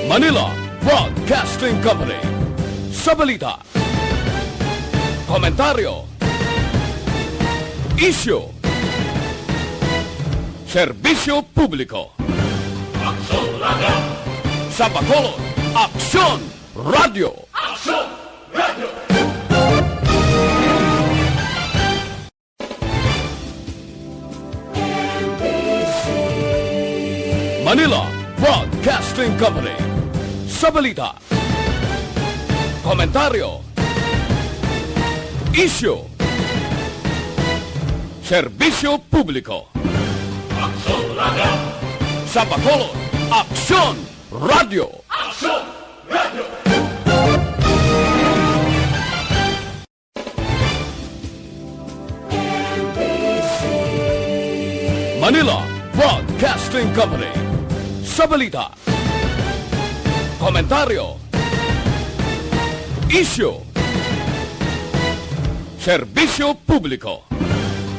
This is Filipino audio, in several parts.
Manila Broadcasting Company. Sa balita, komentaryo, isyu, serbisyo publiko. Aksyon Radio! Sa Bacolod, Aksyon Radio! Aksyon Radio! Manila Broadcasting Company. Sa balita, komentaryo, isyu, serbisyo publiko. Aksyon Radio! Sa Bacolod, Aksyon Radio! Aksyon Radio! Manila Broadcasting Company. Sa balita, komentaryo, isyu, serbisyo publiko.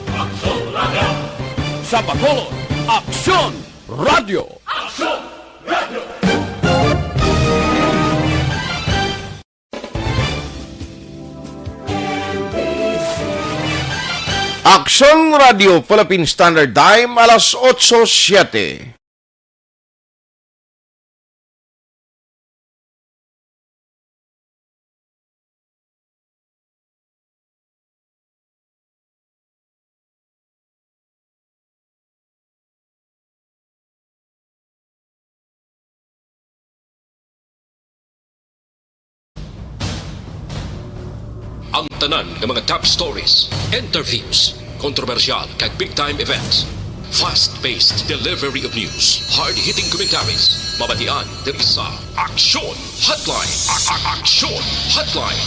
Aksyon Radio! Sa Bacolod, Aksyon Radio! Aksyon Radio! Aksyon Radio Philippine Standard Time, alas 8:07. Ang tanan ng mga top stories, interviews, kontrobersyal kag big-time events. Fast-paced delivery of news, hard-hitting commentaries, mabatian diri sa Aksyon Hotline. Aksyon Hotline.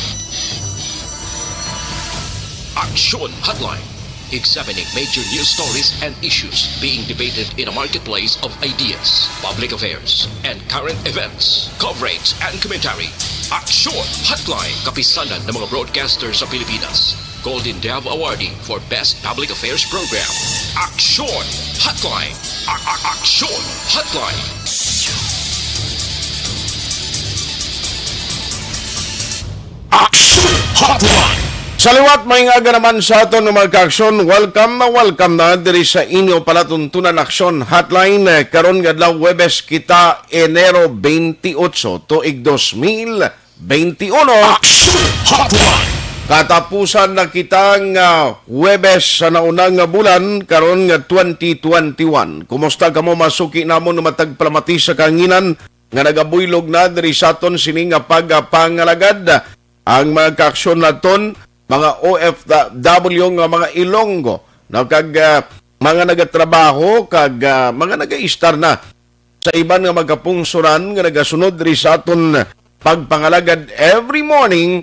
Aksyon Hotline. Examining major news stories and issues being debated in a marketplace of ideas, public affairs, and current events. Coverage and commentary. Aksyon Hotline. Kapisanan ng mga broadcasters sa Pilipinas. Golden Dove Awardee for Best Public Affairs Program. Aksyon Hotline. Aksyon Hotline. Aksyon Hotline! Sa liwat, may nga naman sa ato ng mga ka-aksyon, welcome na diri sa inyo palatuntunan Aksyon Hotline. Karon nga adlaw Huwebes kita Enero 28, tuig 2021. Aksyon Hotline! Katapusan na kitang Huwebes sa naunang nga bulan, karon nga 2021. Kumusta kamo masuki namon na matagpalamati sa kanginan nga nagabuylog na diri sa aton sini nga pagpangalagad. Ang mga ka-aksyon naton, mga OFW nga mga Ilonggo, na kag mga nagatrabaho, kag mga naga-istar na sa iban nga magkapungsuran nga nagasunod diri sa aton pagpangalagad every morning.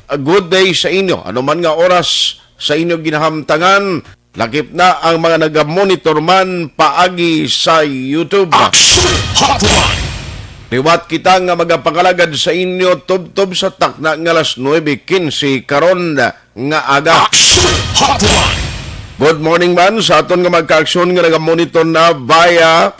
A good day sa inyo. Ano man nga oras sa inyo ginahamtangan, lakip na ang mga naga-monitor man paagi sa YouTube. Aksyon Hotline! Liwat kita nga magapangalagad sa inyo tub-tub sa takna nga alas 9:15 karon nga aga. Aksyon Hotline! Good morning man sa aton nga magka-aksyon nga naga-monitor na via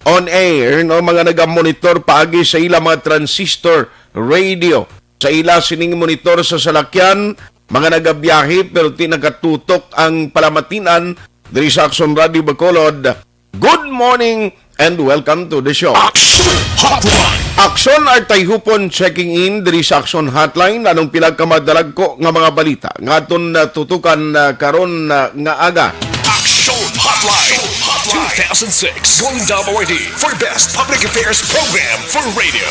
on air, no, mga naga-monitor paagi sa ila mga transistor radio. Sa ila sining monitor sa salakyan, mga nagabiyahe pero di nakatutok ang palamatinan diri sa Aksyon Radio Bacolod. Good morning and welcome to the show. Aksyon Hotline! Aksyon ay tayhupon checking in diri sa Aksyon Hotline. Anong pinagkamadalag ko nga mga balita nga aton tutukan karon nga aga. Aksyon Hotline! 2006 Golden Dove Awardee for Best Public Affairs Program for Radio.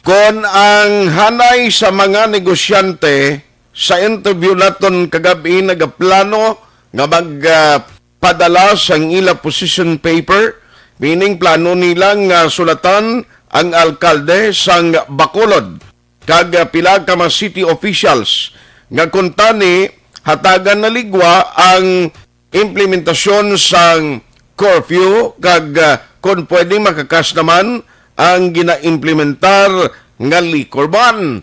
Kon ang hanay sa mga negosyante sa interview naton kagabi nagaplano nga magpadala sang ila position paper, meaning plano nilang sulatan ang alkalde sang Bacolod kag pila ka mga city officials nga kuntani hatagan na ligwa ang implementasyon sang curfew kag kung pwede makakas naman ang gina-implementar nga liquor ban.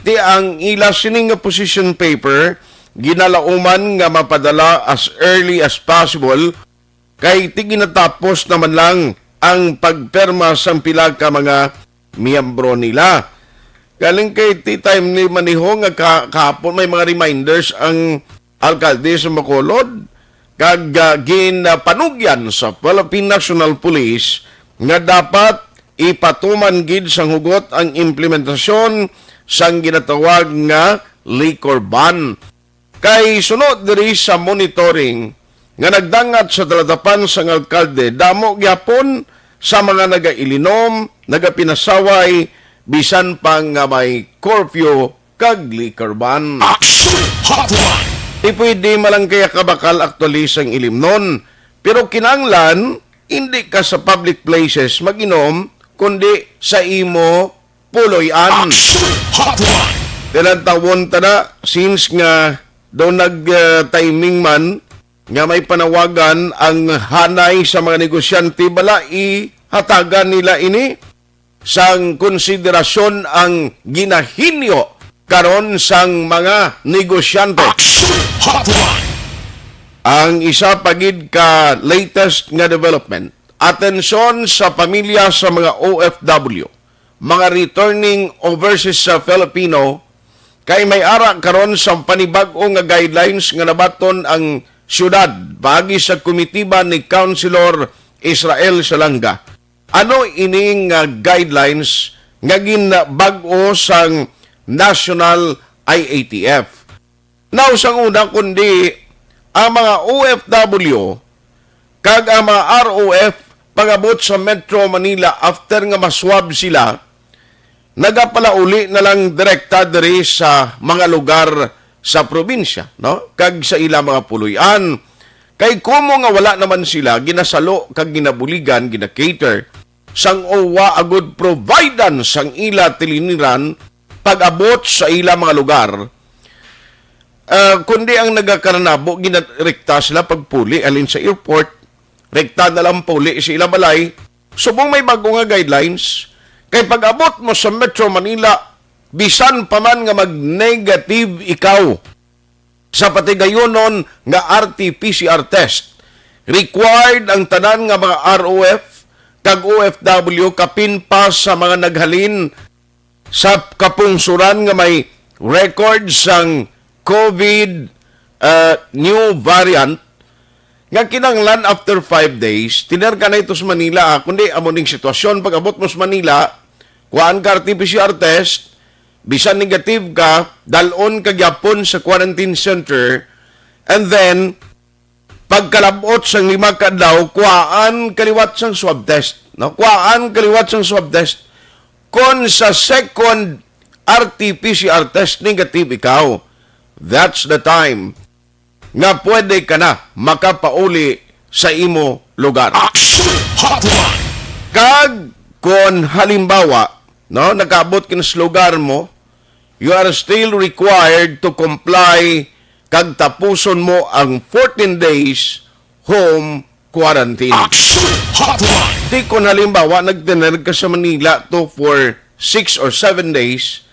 Di ang ila sining nga position paper ginalauman nga mapadala as early as possible kay tiginatapos naman lang ang pagperma sang pila ka mga miyembro nila. Galing kay time ni Maniho nga kahapon may mga reminders ang alkalde sa Bacolod kag ginapanugyan sa Philippine National Police nga dapat ipatuman gid sang hugot ang implementasyon sang ginatawag nga liquor ban. Kay sunod diri sa monitoring nga nagdangat sa daladapan sang alkalde, damo gyapon sa mga nagailinom, nagapinasaway, bisan pang nga may curfew kag liquor ban. Action Hotline. Di pwede malang kaya kabakal aktualis ang ilimnon, pero kinanglan, hindi ka sa public places mag-inom, kundi sa imo puloy-an. Action Hotline. Tinatawon ta na, since nga daw nag-timing man, nga may panawagan ang hanay sa mga negosyante, bala ihatagan nila ini sang konsiderasyon ang ginahinyo karon sang mga negosyante. Action Hotline. Ang isa pagid ka latest nga development, atensyon sa pamilya sa mga OFW, mga returning overseas sa Filipino, kay may ara karon sa panibag-o nga guidelines nga nabaton ang syudad bagi sa komitiba ni Councilor Israel Salanga. Ano ining guidelines nga ginbag-o sang National IATF? Now, sang una kundi ang mga OFW kag ang mga ROF pag-abot sa Metro Manila after nga maswab sila, nagapalauli na lang direkta diri sa mga lugar sa probinsya, no? Kag sa ila mga puluyan. Kay kumo nga wala naman sila, ginasalo kag ginabuligan, gina-cater, sang owa agud providan sang ila tiliniran pag-abot sa ila mga lugar. Kundi ang nagakaranabo, ginarekta sila pagpuli, alin sa airport, rekta na lang puli sa ila balay. Subong may bago nga guidelines, kay pag-abot mo sa Metro Manila, bisan pa man nga mag-negative ikaw sa patigayonon nga RT-PCR test, required ang tanan nga mga ROF kag OFW kapin pa sa mga naghalin sa kapungsuran nga may record sang COVID new variant nga kinanglan after 5 days, tinerka na ito sa Manila, kundi amoning sitwasyon pag-abot mo sa Manila, kuhaan ka RT-PCR test, bisan negative ka, dalon ka gyapon sa quarantine center, and then, pagkalabot sa 5 kadlaw, kuhaan kaliwat sang swab test. No? Kuhaan kaliwat sang swab test. Kung sa second RT-PCR test negative ikaw, that's the time nga pwede ka na makapauli sa imo lugar. Action Hotline. Kag kung halimbawa, no, nakaabot ka na sa lugar mo, you are still required to comply kag tapuson mo ang 14 days home quarantine. Action Hotline. Di kung halimbawa nagtener ka sa Manila to for 6 or 7 days,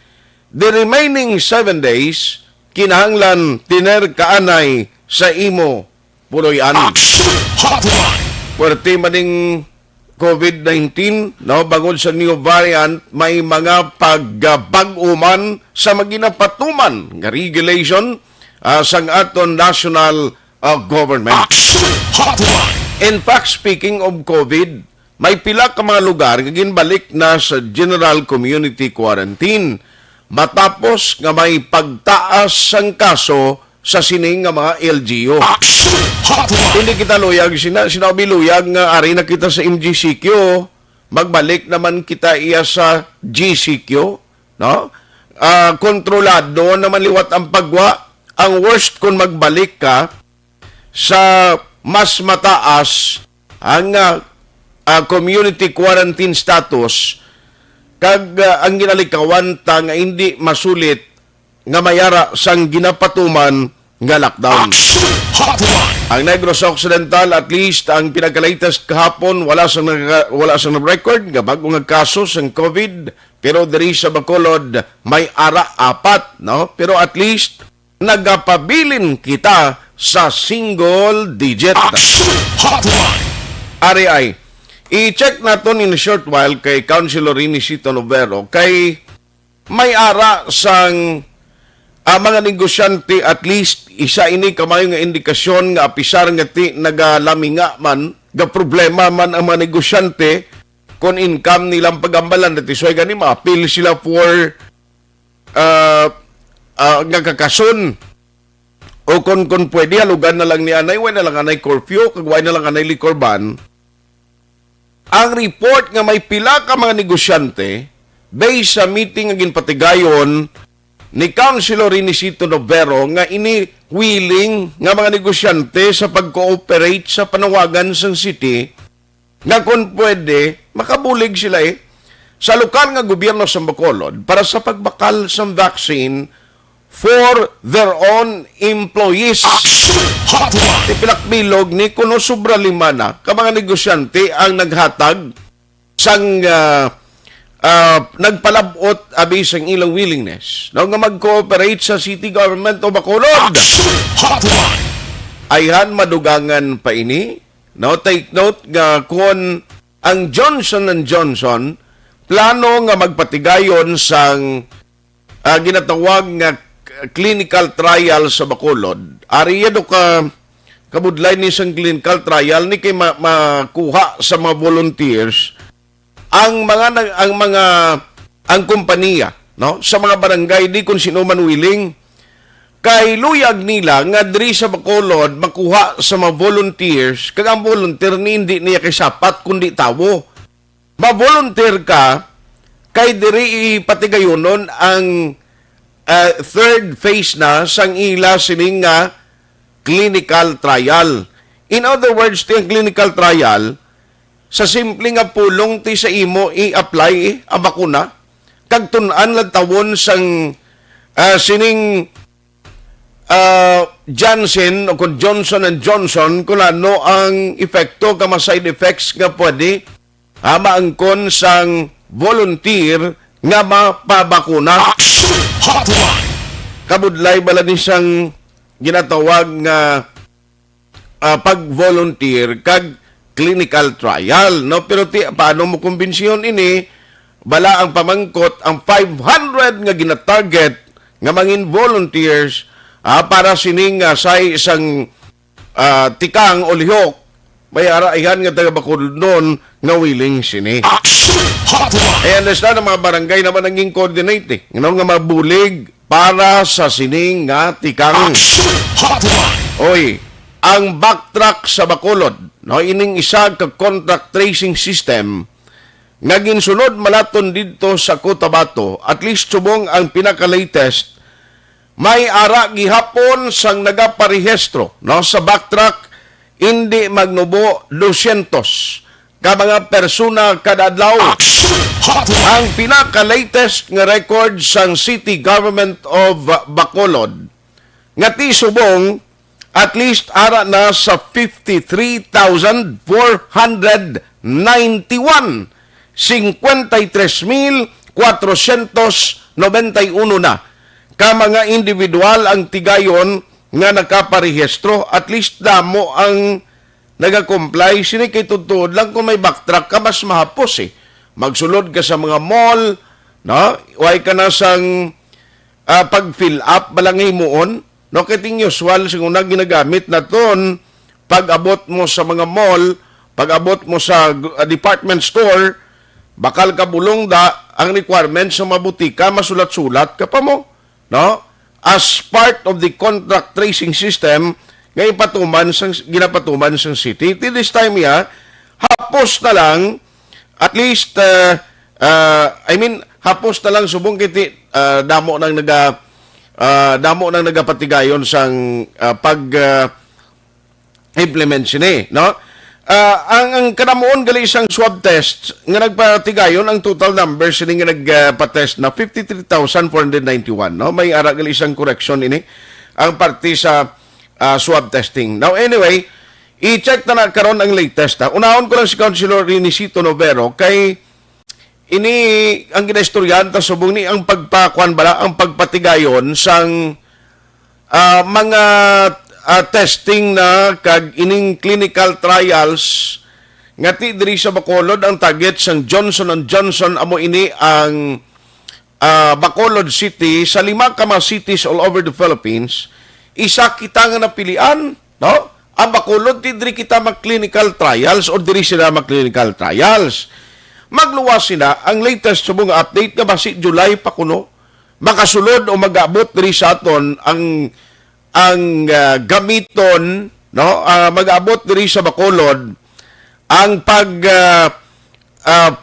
the remaining 7 days, kinahanglan tiner kaanay sa imo puloy-an. Action Hotline. Puwerte maning COVID-19, no, bangod sa new variant, may mga pagbag-uman sa maginapatuman nga regulation sang aton national government. Action Hotline. In fact, speaking of COVID, may pila ka mga lugar nga ginbalik na sa general community quarantine matapos nga may pagtaas sang kaso sa sining nga mga LGU. Action Hotline. Hindi kita luyag, sinabi luyag nga ari na kita sa MGCQ, magbalik naman kita iya sa GCQ, no? Kontrolado naman liwat ang pagwa. Ang worst kung magbalik ka sa mas mataas ang community quarantine status kag ang ginalikawan ta nga hindi masulit nga mayara sang ginapatuman nga lockdown. Action Hotline. Ang Negros Occidental, at least ang pinaka-latest kahapon, wala sang record nga bago nga kaso sang COVID, pero diri sa Bacolod may ara 4, no? Pero at least nagapabilin kita sa single digit. Action Hotline. Ari ay, i-check naton in a short while kay Councilor Inisito Novero kay may ara sang mga negosyante at least isa ini kamay nga indikasyon nga apisar nga ti nagalaminga man ga problema man ang mga negosyante kung income nilang pagambalan dati so gani ma-appeal sila for nga kakason o kung pwede halugan na lang ni anay way na lang anay curfew kag way na lang anay liquor ban. Ang report nga may pila ka mga negosyante based sa meeting nga ginpatigayon ni Councilor Inisito Novero nga ini willing nga mga negosyante sa pag-cooperate sa panawagan sa city nga kung pwede makabulig sila sa lokal nga gobyerno sa Bacolod para sa pagbakal sa vaccine for their own employees. Action Hotline. Tipilak-bilog ni kuno sobra lima na ka mga negosyante ang naghatag sang nagpalabot abi sang ilang willingness no nga mag-cooperate sa city government o Bacolod. Action Hotline. Ayhan madugangan pa ini. No, take note nga kung ang Johnson & Johnson plano nga magpatigayon sang ginatawag nga clinical trial sa Bacolod. Ariya do ka kabudlay ni sang clinical trial ni kay makuha sa mga volunteers ang kompanya no sa mga barangay di kung sino man willing kay luyag nila nga diri sa Bacolod makuha sa mga volunteers kag ang volunteer ni hindi niya kay sapat kundi tawo. Ma-volunteer ka kay diri ipatigayonon ang third phase na sang ila sining nga clinical trial. In other words, ti ang clinical trial sa simple nga pulong ti sa imo i-apply ang bakuna kag tun-an lang tawon sang sining Janssen o kung Johnson & Johnson kung ano ang epekto ka mga side effects nga pwede maangkon sang volunteer nga mapabakuna. Action Hotline. Kabudlay bala ni siyang ginatawag nga pag-volunteer kag clinical trial. No? Pero paano mo kumbinsiyon ini? Bala ang pamangkot ang 500 nga ginatarget nga mangin volunteers para sining sa isang tikang o lihok may araihan nga taga Bacolod noon nga willing sini. Action Hotline. I understand ang mga barangay naman naging coordinate nga mabulig para sa sining nga tikang. Action Hotline. Oy, ang backtrack sa Bacolod, no, ining isa ka contract tracing system nga ginsunod malaton dito sa Cotabato, at least subong ang pinaka-latest, may ara gihapon sang nagaparehistro no, sa backtrack, hindi magnubo 200 ka mga persona kada adlaw. Action Hotline. Ang pinaka-latest nga record sang City Government of Bacolod nga ti subong at least ara na sa 53,491. 53,491 na ka mga individual ang tigayon nga nakaparehistro. At least damo ang nagakomply. Sini kay tutod lang kung may backtrack ka mas mahapos magsulod ka sa mga mall, no? Way ka na sang pag-fill up balangay moon, no? Kiting usual sing una ginagamit na ton pag-abot mo sa mga mall, pag-abot mo sa department store, bakal ka bulong da ang requirements sa mga butika masulat-sulat ka pa mo, no? As part of the contract tracing system ngayon ginapatuman sa city. Till this time hapos na lang at least hapos na lang subong kiti damo nang nagapatigayon sang pag implement sini, no? Ang kanamuon gali isang swab test nga nagpatigayon ang total number sini nga nagpa-test na 53,491, no? May ara gali isang correction ini ang parte sa swab testing. Now anyway, i-check na karon ang latest. Unahon ko lang si Councilor Inisito Novero kay ini ang ginaistoryan ta subong ni ang pagpakuan bala ang pagpatigayon sang mga testing na kag ining clinical trials ngati diri sa Bacolod ang target sang Johnson & Johnson amo ini ang Bacolod City sa 5 ka mga cities all over the Philippines. Isa kita nga napilian, no? Ang Bacolod diri kita mag-clinical trials o diri sila mag-clinical trials. Magluwas sila ang latest sa mga update nga basi July pa kuno makasulod o mag-abot diri sa aton ang gamiton, no? Mag-abot diri sa Bacolod ang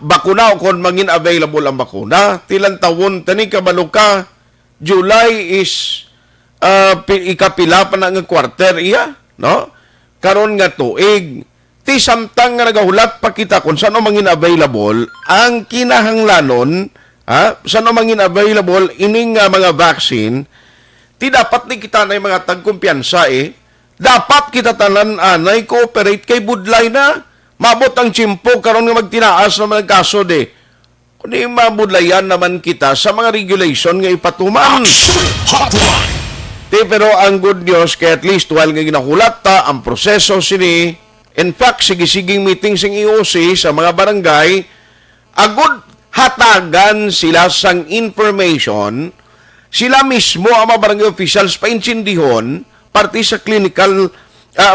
bakuna o kung mangin available ang bakuna. Tilang tawon tani kabaluka July is ikapila pa na nga quarter iya, no? Karon nga tuig ti samtang nga nagahulat pa kita kung saan mangin available ang kinahanglanon, saan mangin available ining mga vaccine. Ti dapat ni kita na mga tagkumpiyansa dapat kita tanan anay cooperate kay budlay na mabot ang tsimpo karon nga magtinaas naman ang kaso kundi mabudlayan naman kita sa mga regulation nga ipatuman. Pero ang good news kay at least while nga ginahulat ta ang proseso sini, in fact sige-siging meeting sing EOC sa mga barangay, agud hatagan sila sang information, sila mismo ang mga barangay officials paintsindihon parti sa clinical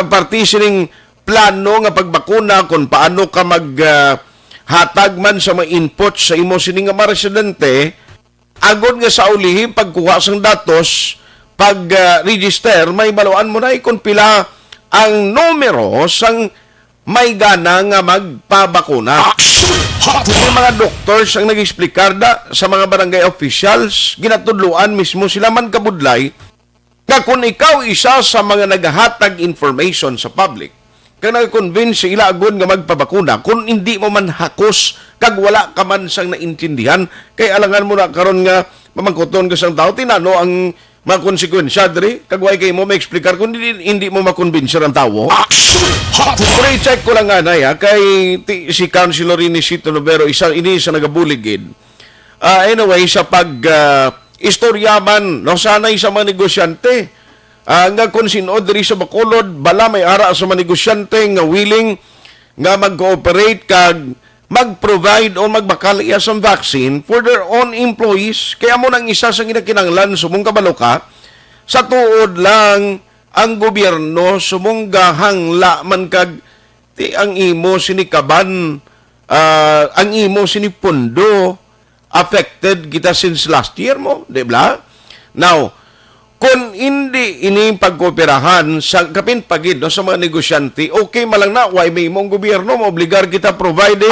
parti sining plano nga pagbakuna kung paano ka hatag man sa mga inputs sa imo sining mga residente agod nga sa ulihi pagkuha sang datos pag-register may baluan mo na kung pila ang numero sang may gana nga magpabakuna. Yung mga doctors ang nag-explikar sa mga barangay officials ginatudluan mismo sila man kabudlay nga kung ikaw isa sa mga naghahatag information sa public kaya nag-convince ila agad nga magpabakuna kung hindi mo man hakos kag wala ka man sang naintindihan kay alangan mo na karon nga mamangkuton ka sang tao tinano ang mga konsekwensya diri kag way kay mo ma-explicar kung hindi mo makonbinser ang tao. Pero i-check ko lang anay kay si Councilor Inisito Novero isa nagabuligid. Anyway sa istorya man no sanay sa mga negosyante nga kung sino diri sa Bacolod bala may ara sa mga negosyante nga willing nga mag-cooperate kag mag-provide o magbakal iya sa vaccine for their own employees. Kaya mo nang isa sa ginakinanglan sumong kabaluka sa tuod lang ang gobyerno sumungga hangla man kag ang imo sinikaban ang imo sinipundo affected kita since last year mo, di ba? Now, kung hindi ini pagkooperahan sa kapin pagid no, sa mga negosyante, okay malang na why may mong gobyerno mo obligar kita provide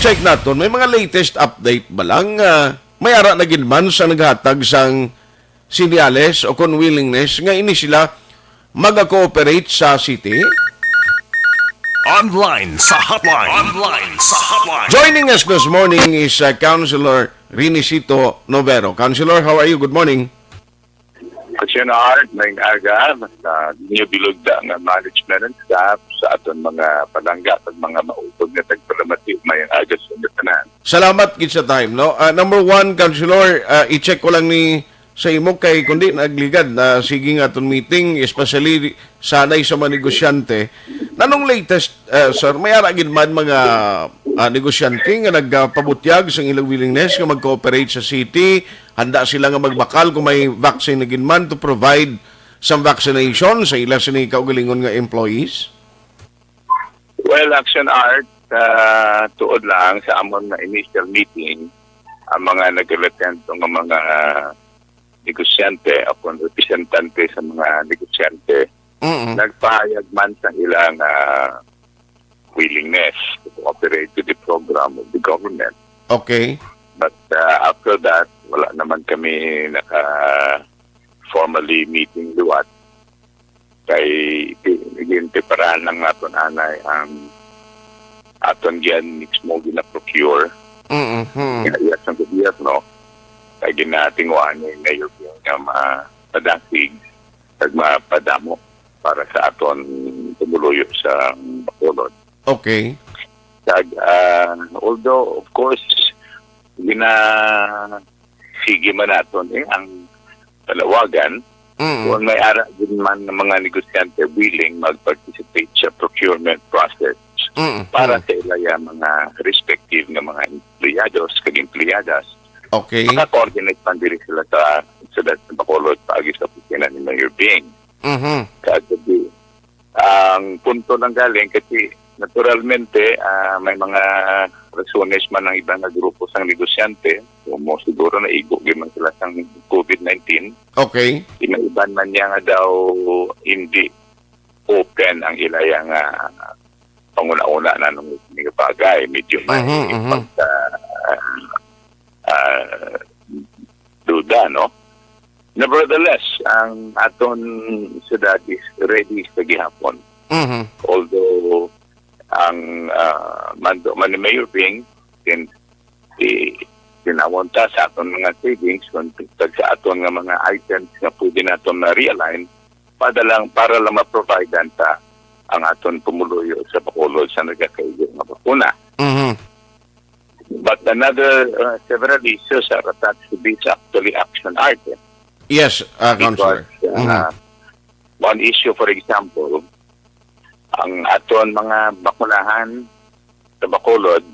check naton may mga latest update ba lang may ara na gid man sa naghatag sang sinyales o kung willingness nga ini sila mag-cooperate sa city. Online sa hotline. Joining us this morning is Councilor Rinicito Novero. Councilor, how are you? Good morning. Art, may aga, ninyo bilugda nga management and staff sa aton mga palangga at mga mautog na tagpalamati may aga sa tanan. Salamat gid sa time, no? Number one, Councilor, i-check ko lang ni sa imo kay kundi nagligad na sige nga aton meeting, especially sanay sa mga negosyante. Nanong latest, sir, may ara gid man mga negosyante nga nagpabutyag sa ilang willingness nga mag-cooperate sa city, handa sila nga magbakal kung may vaccine na ginman to provide some vaccination sa ila sini kaugalingon nga employees? Well, Action Art, tuod lang sa amon na initial meeting, ang mga nag-attend ng mga negosyante, upon representante sa mga negosyante, nagpahayag man sa ilang willingness to cooperate with the program of the government. Okay. But after that, wala naman kami formally meeting luwat. Kay igintiparan lang natin anay ang aton yan mismo gina-procure. Kaya sa gobyerno, kaya ginatingwan ngayon yung mapadasig at mapadamo para sa aton tumuluyo sa Bacolod. Okay. Although, of course, sige man natin ang palawagan Kung may ara din man ng mga negosyante willing mag-participate sa procurement process para sa ilaya mga respective ng mga empleyados kag empleyadas, Okay. maka-coordinate man diri sila sa Bacolod paagi sa opisina ni Mayor Bing. Kagabi. Ang punto ng galing kasi naturalmente may mga rasones man ng ibang na grupo sang negosyante, mo siguro na igo man sila sang COVID-19. Okay. Inaiban man niya nga daw hindi open ang ilayang panguna-una na nung bagay. Medyo may pagka duda, no? Nevertheless, ang aton siyudad is ready sa gihapon. Although ang mando man ni Mayor Bing tinawonta sa aton mga savings kung sa aton nga mga items nga pwede naton na realign para lang ma-provide ta ang aton pumuluyo sa Bacolod sa nagakaigo nga bakuna. But another several issues are attached to this actually action item. Yes, Councilor. Because one issue, for example, ang aton mga bakunahan sa Bacolod,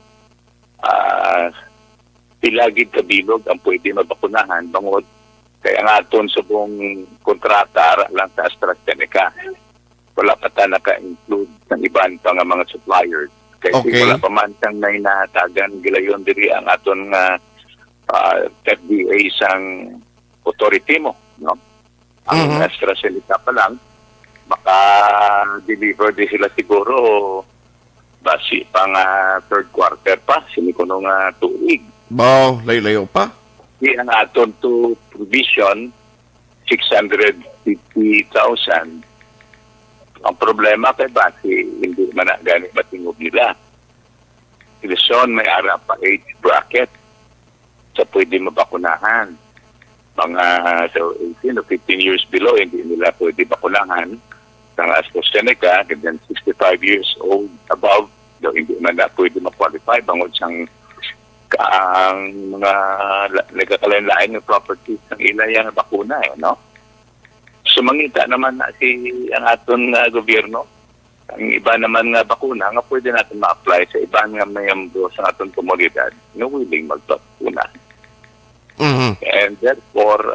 pilagid kabilog ang pwede mabakunahan bangod kaya ang aton subong kontrata lang sa AstraZeneca. Wala pa ta naka-include ng iban pa nga mga suppliers. Kasi wala pa man siyang may natagan gilayon diri ang aton FDA sang authority mo, no? Ang AstraZeneca pa lang, maka-deliver din sila siguro basi pang third quarter pa, sinikuno nga tuig. Bao, layo-layo pa. Di ang aton to provision, 650,000. Ang problema kay basi, hindi man na ganit matingog nila. Iluson, may ara pa age bracket sa pwede mabakunahan. Mga 18 o 15 years below, hindi nila pwede bakunahan ng AstraZeneca, and then 65 years old above, daw hindi man na pwede ma-qualify bangod siyang ang mga nagkakalain-lain ng properties ng ilayang bakuna, no? Sumangita naman na ang aton gobyerno, ang iba naman nga bakuna nga pwede natin ma-apply sa iba nga mayambro sa aton komunidad na willing magpakuna. And therefore,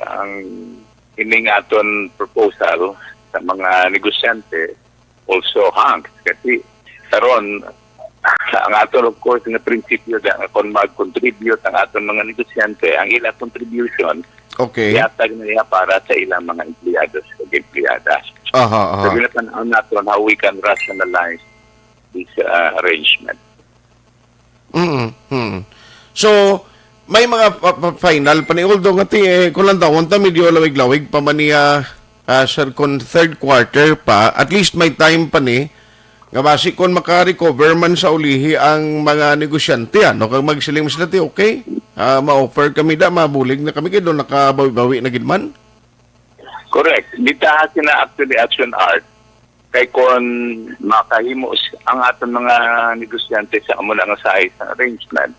ang ining aton proposal sa mga negosyante also hangs. Kasi karon ang aton of course nga prinsipyo na kung mag-contribute ang aton mga negosyante, ang ilang contribution yatag na niya para sa ilang mga empleyados o empleyadas. So, ginapanahon natin how we can rationalize this arrangement. So, may mga final pa ni Uldo nga kung lang daw, medyo lawig-lawig pa man niya sir, kung third quarter pa, at least may time pa ni nga basi kung maka-recover man sa ulihi ang mga negosyante, ano, kung magsiling sila okay, ma-offer kami mabulig na kami kayo, nakabawi-bawi na gidman? Correct. Dita na actually action art kay kung makahimo ang aton mga negosyante sa amo nga size arrangement,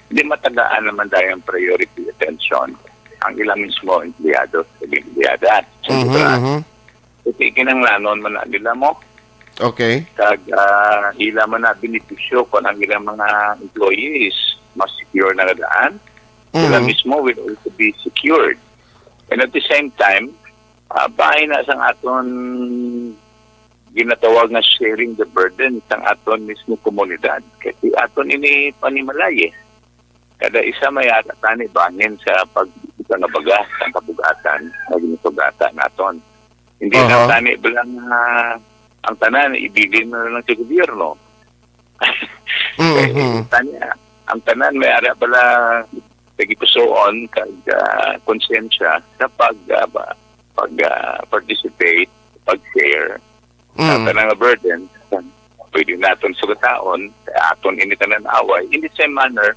hindi matagaan naman dahil ang priority attention ang ilang mismo empleyado sa empleyada. Kasi kinanglanon man na nila mo. Okay. Kag ila man na benepisyo kung ang ilang mga employees mas secure na nadaan, sila mismo will also be secured. And at the same time, bahay na sang aton ginatawag na sharing the burden sang aton mismo komunidad. Kasi aton ini panimalay kada isa may atani bahin sa pagkanabaga sa kabugatan na ginatugatan naton. Hindi na tani bilang ang tanan ibigin na lang sa gobyerno. Ang tanan may ara bala tagipusoon kag konsensya sa participate, pag-share sa tanang burden pwede natin sugataon aton ini tanan away in the same manner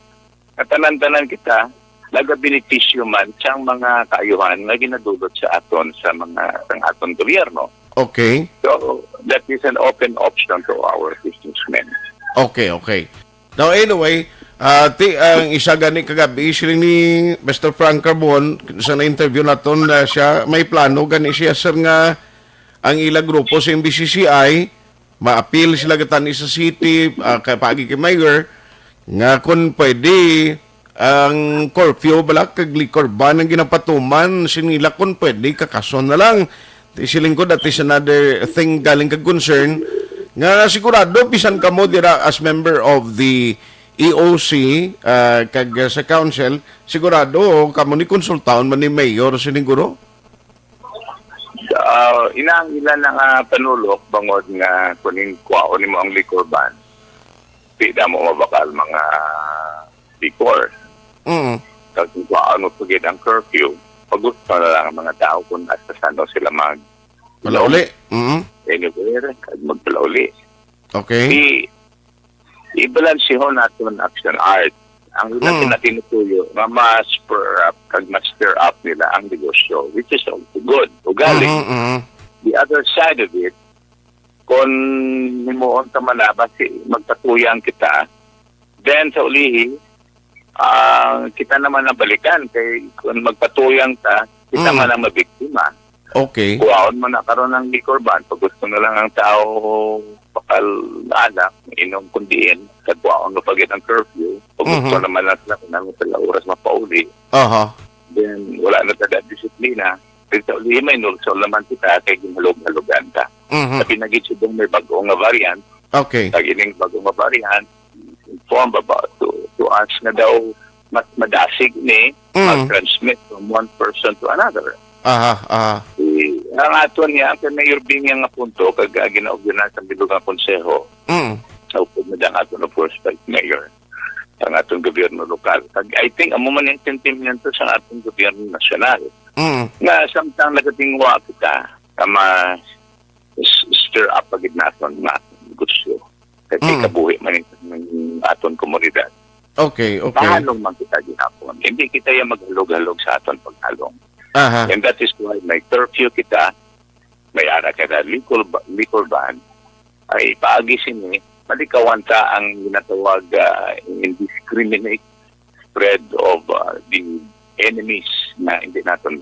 na tanan-tanan kita naga-benepisyo man siyang mga kaayuhan na ginadulot sa aton sa mga sang aton gobyerno. Okay. So, that is an open option to our businessmen. Okay. Now, anyway, Ang isa gani kagabi sila ni Mr. Frank Carbon sa na-interview naton na siya may plano gani siya sir nga ang ilang grupo sa BCCI ma-appeal sila gatan sa city kay pagi kay mayor nga kung pwede ang curfew bala kag liquor ban ang ginapatuman sinila kung pwede kakason na lang siling ko that is another thing galing kag concern nga sigurado bisan kamo dira as member of the EOC kag sa council sigurado kamo ni konsultaon man ni mayor siniguro. Inaangila na nga panulok bangod nga kunin kuwaon ni mo ang liquor ban. Pida mo mabakal mga liquor. Kag kuwaon mo pagid ang curfew. Pag-gusto na lang ang mga tao kung nasa sano sila Palauli. anywhere kag magpalauli. Okay. I-balansihon natin ang action art. Ang natin na tinutuyo na ma-spur up kag ma-stir up nila ang negosyo, which is also good. Ugali. The other side of it, kung himuon ta manaba magpatuyang kita, then sa ulihi, kita naman ang balikan kay kung magpatuyang ta, kita man ang mabiktima. Okay. Kuwaon mo na karon ng liquor ban, pag gusto na lang ang tao pakal anak, inom kundiin, kagwaon mo pagit ang curfew, pag gusto naman na sila kung namin sila oras mapauli, then wala na taga disiplina, pero sa uli may nulsol naman kita kay gimalog-halogan ka. Sabi nagitsudong may bagong nga variant, Okay. kag ining bagong nga variant, inform about to us na daw mas madasig ni mag-transmit from one person to another. Ang aton niya, ang Mayor Bing nga punto, kag ginaugyan na sa bilog ng konseho, sa upod na dyan aton, of course, like Mayor, ang aton gobyerno lokal. Kag, I think, amo man yung sentimento sa aton gobyerno nasyonal. Nga, samtang nagatingwa kita, kama stir up agad naton nga negosyo. Kasi kabuhi man yung aton komunidad. Okay. Pahalong man kita ginapon. Hindi kita yung maghalog-halog sa aton paghalong. And that is why may curfew kita, may ara ka na liquor ban, ay paagisin ni, malikawan ta ang ginatawag indiscriminate spread of the enemies na hindi natin.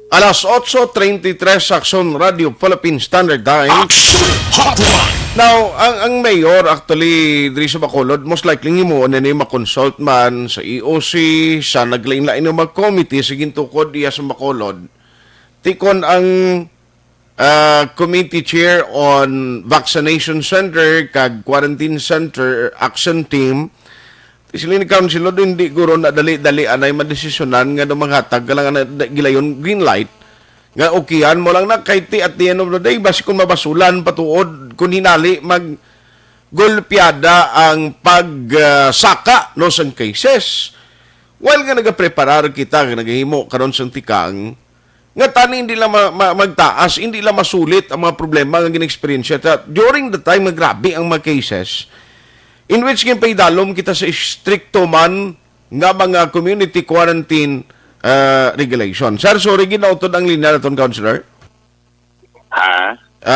Alas 8:33 Action Radio Philippine Standard Time. Action Hotline. Now, ang mayor actually diri sa Bacolod most likely mo na ni ma-consult man sa EOC sa naglain-lain ng mga committee sa gintukod diya sa Bacolod. Tikon ang committee chair on vaccination center kag quarantine center action team. Sila ni councilor hindi guro na dali-dali anay madesisyonan nga dumanghatag lang na gilayon green light nga okian mo lang na kay at the end of the day basi kung mabasulan patuod kung hinali mag golpeada ang pagsaka no sang cases while nga nagapreparar kita nga nagahimo karon sang tikang nga tani hindi lang magtaas hindi lang masulit ang mga problema nga gin-experience during the time nga grabe ang mga cases in which kaya dalom kita sa stricto man nga mga community quarantine regulation. Sir, sorry gid nautod ang linya naton, Councilor?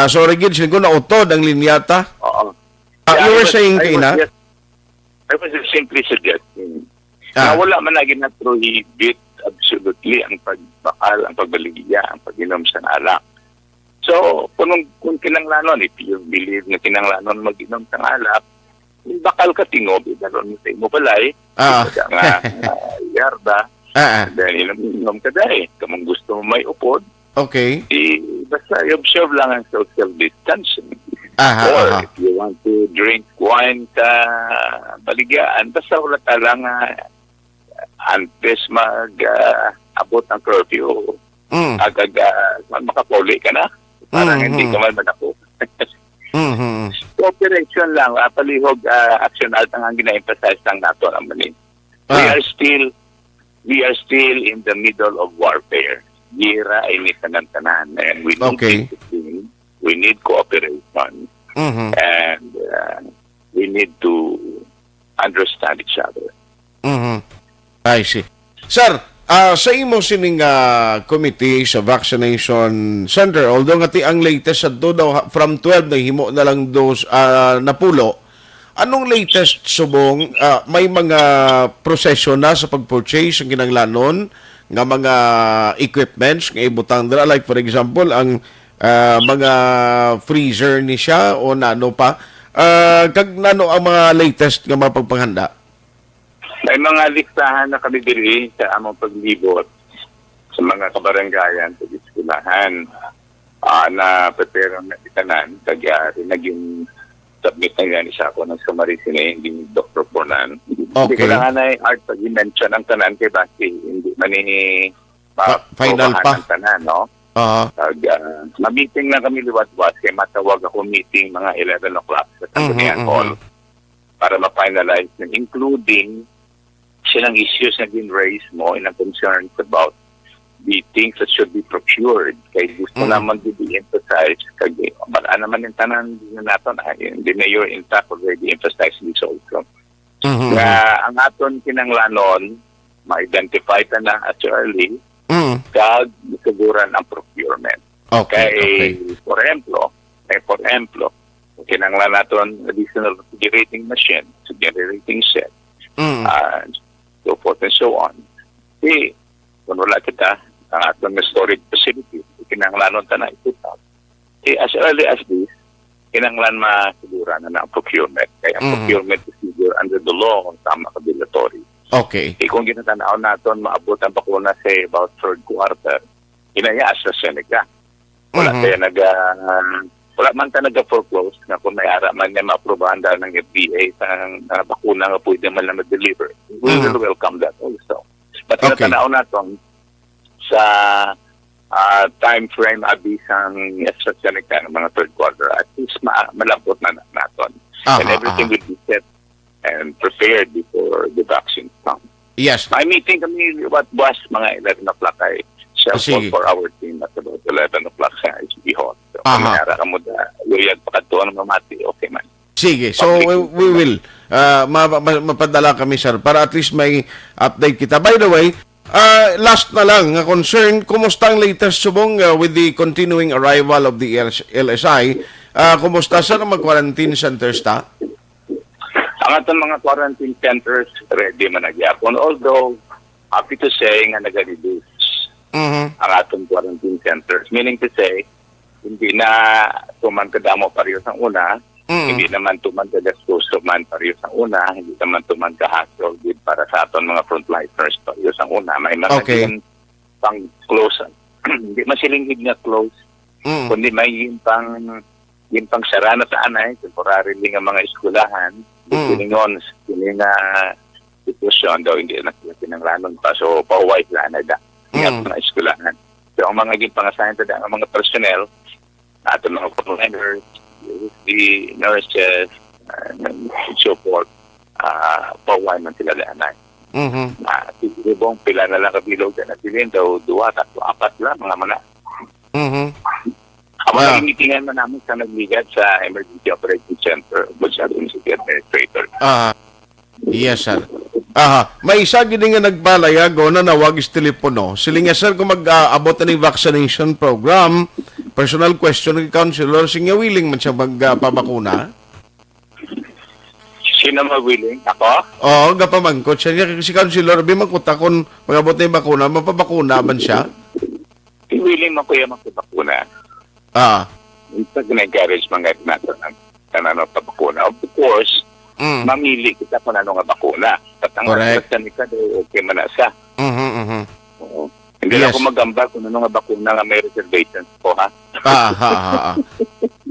Sorry gid, siya ko nautod ang linya ta? Oo. You were saying kay na? I was just simply suggesting na wala man na gina-prohibit absolutely ang pagbakal, ang pagbaligya, ang pag-inom sa alak. So, kung kinanglanon, if you believe na kinanglanon mag-inom sa alak, bakal ka tingob, daron mo balay, nga yarda, then inom ka dahil, kamang gusto mo may upod, okay. Basta i-observe lang ang social distancing. Or if you want to drink wine ka baligyan, basta wala ka lang antes mag-abot ng curfew, agad makapuli ka na, parang hindi ka man manako. Cooperation lang, palihog action art ang gina-emphasize ng NATO naman. We are still in the middle of warfare. Gira ay nisanan-tanan and we need discipline, we need cooperation, and we need to understand each other. I see. Sir, sa imo sining committee sa vaccination center, although nga ang latest sa daw from 12 na himo na lang dose napulo, Anong latest subong? May mga proseso na sa pag-purchase ang kinanglanon nga mga equipments nga ibutang dira, like for example ang mga freezer ni siya o nano pa. Kag nano ang mga latest nga mga pagpanghanda? May mga listahan na kami diri sa among paglibot sa mga kabaranggayan sa eskwelahan na prepare na itanan kag naging submit na yan isa ako ng summary sila hindi Dr. Pornan. Hindi ko lang na art pag-mention ang tanan kay Basti. Hindi man final pa. Ang tanan, no? Ma-meeting na kami liwat-wat kaya matawag ako meeting mga 11 o'clock sa Tanzanian Hall para ma-finalize ng including silang issues na din-raise mo in concerns about the things that should be procured. Kaya gusto naman di-emphasize kaya wala naman yung tanan natin. The mayor in fact already emphasized this also. Na ang aton kinanglanon ma-identify ta na at early kag siguran ang procurement. Okay. For example, kinanglan naton additional generating machine, generating set, so forth and so on. Kung wala kita, ang aton storage facility, kinanglanon ta na ito. As early as this, kinanglan masigura na ang procurement. Kaya ang procurement is figure under the law on tama kabilatory. Okay. Kung ginatanaw natin, maabot ang bakuna sa about third quarter, inaya AstraZeneca. Wala wala man ta nag-foreclose na kung may ara man niya ma-aprobahan dahil ng FDA sa bakuna nga pwede man lang mag-deliver. We will welcome that also. But ginatanaw natin sa time frame abisang AstraZeneca ng mga third quarter, at least malambot na natin. And everything will be set and prepared before the vaccine comes. Yes. May meeting kami what was mga 11 o'clock ay cellphone for our team at about 11 o'clock sa HB Hall. So, kung mayara ka mo na luyag pa ka mamati, okay man. Sige. So, we will mapadala kami, sir, para at least may update kita. By the way, last na lang, concern, kumusta ang latest subong with the continuing arrival of the LSI? Kumusta sa mag-quarantine centers ta? Ang atong mga quarantine centers ready man nagyapon. Although, happy to say nga nag-reduce ang atong quarantine centers. Meaning to say, hindi na tuman kadamo pareho sa una, hindi naman tuman ka-gastos man pareho sa una, hindi naman tuman ka-hassle para sa aton mga frontliners pareho sa una. May mga pang-close. Hindi masilingig na close, kundi may yung pang sara na sa anay, temporary nga mga eskulahan, kiningon na sitwasyon daw hindi na sila kinanglanon pa. So, pa-white lang na mga eskulahan. So, ang mga pangasahin ta ang mga personnel, ato mga frontliners, the nurses, and so forth, pa-white man sila na anay. Sigurong pila na lang kabilog na natin daw 2, 3, 4 lang mga mana. Ang mga meetingan man namin sa nagligad sa Emergency Operating Center Bulsado City Administrator. Yes, sir. May isa gini nga nagpalayago na nawagis telepono. Sila nga, sir, kung mag-abot na ng vaccination program, personal question ng counselor, siya willing man siya magpabakuna? Sino mo willing? Ako? Oo, gapamangkot siya. Si counselor, bimangkot kung mag-abot na yung bakuna, mapabakuna man siya? Willing mo kuya magpabakuna. Pag na-encourage mga natin ang pabakuna. Of course, mamili kita kung ano nga bakuna. At ang AstraZeneca, okay man na siya. Hindi lang ako magambal kung ano nga bakuna nga may reservations po, ha?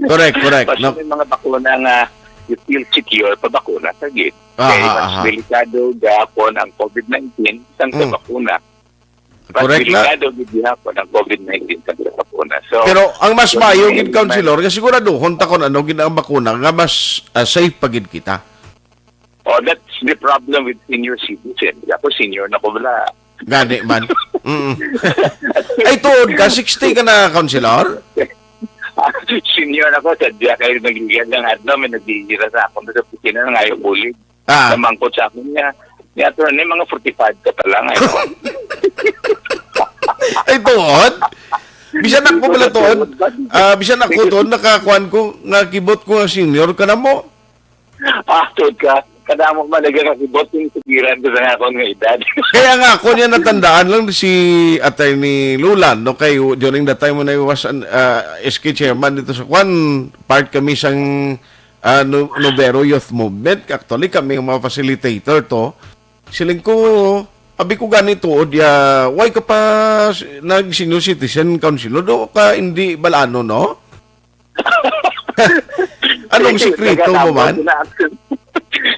Correct. Kasi may mga bakuna nga you feel secure pa bakuna sa git. Kaya mas delikado gahapon ang COVID-19 isang sa bakuna. Correct na. Gihapon ang COVID-19 sa bakuna. So, pero ang mas mayo gid counselor kasi sigurado hunta kon ano gid ang bakuna nga mas safe pagid kita. That's the problem with senior citizen. Ako senior na ko wala. Gani man. Ay tuod ka 60 ka na counselor? Senior ako sadya kayo nagligyan lang adno may nagbihira sa akong sa opisina nga yung bulig. Namangkot sa akin niya. Attorney, mga 45 ka pa lang. Ay, tuod? Bisan ako pala tuod. Bisan ako tuod, nakakuan ko, nakibot ko nga senior ka na mo. Astod ka, kadamo man nagkakibot yung sugiran ko sa akong nga edad. Kaya nga, kung yan natandaan lang si Attorney Lulan, no, kay during that time when I was an SK chairman dito sa Kwan, part kami sang Novero Youth Movement. Actually, kami yung mga facilitator to. Siling ko, abi ko ganito, why ka pa nag-senior citizen councilor? Do ka hindi balano, no? Anong sikreto mo man?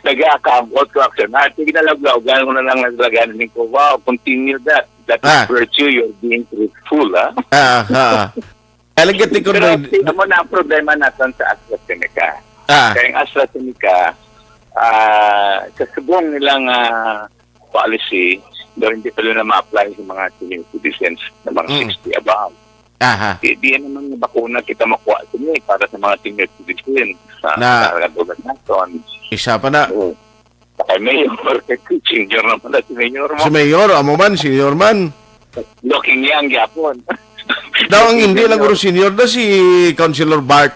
Nag-a-account ko action. Sige na lang, gano'n ko na lang naglaganan ko. Wow, continue that. That is virtue. You're being truthful, ha? Alagati ko Pero na... tingnan mo na ang problema natin sa AstraZeneca. Kaya ang AstraZeneca, kasubong nilang policy, daw hindi pala na ma-apply sa mga senior citizens na mga 60 above. Di naman na bakuna kita makuha para sa mga senior citizens sa lugar natin. Isa pa na. Kaya Mayor, senior na pala si Mayor mo. Si Mayor, amo man, senior man. Looking young, yapon. Daw ang hindi lang guro senior na si Councilor Bart.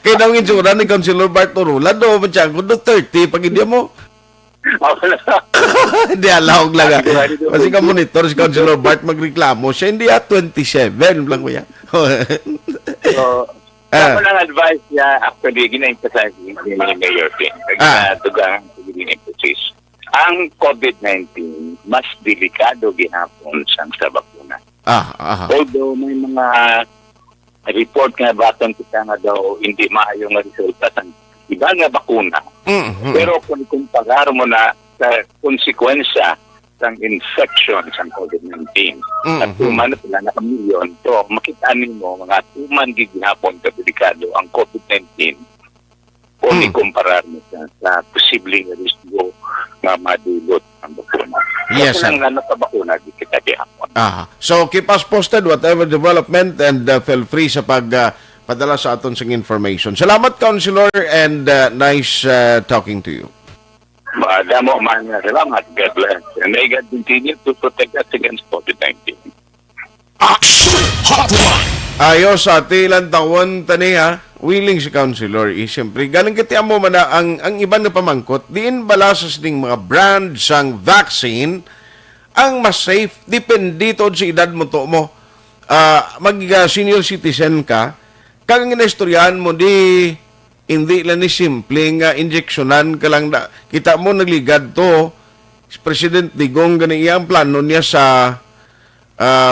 Kaya daw ang insura ni Councilor Bart Orula, do, matya ko, do 30, pag hindi mo. Hindi, alawag lang. Kasi ka monitor si Councilor Bart magreklamo, siya hindi 27 lang ko yan. So, ako lang advice niya, actually, gina-emphasize ni Mayor Ping. Tugang gina-emphasize. Ang COVID-19, mas delikado ginapon sa bakuna. Although may mga report nga baton kita nga daw hindi maayong resulta sa iba nga bakuna. Pero kung kumpara mo na sa konsekwensya ng infection sa COVID-19 at tuman na sila na kamilyon, so makita mo mga tuman gigihapon ka delikado ang COVID-19 kung ikumparar mo sa posibleng risiko na madulot ang bakuna. Yes, sir. Kung nga sa bakuna, di kita gihapon. So keep us posted whatever development and feel free sa padala sa aton sing information. Salamat, Councilor, and nice talking to you. Damo man, salamat. God bless. And may God continue to protect us against COVID-19. Action Hotline. Ayos sa ilang taon tani ha, willing si Councilor. Siyempre, galing kiti mo man na ang iba na pamangkot, diin balasas ding mga brand sang vaccine ang mas safe, depende to sa edad mo to mo. Mag-senior citizen ka, kang inestoryahan mo di hindi lang ni simpleng injeksyonan ka lang na. Kita mo nagligad to, si President Digong gani ang plano niya sa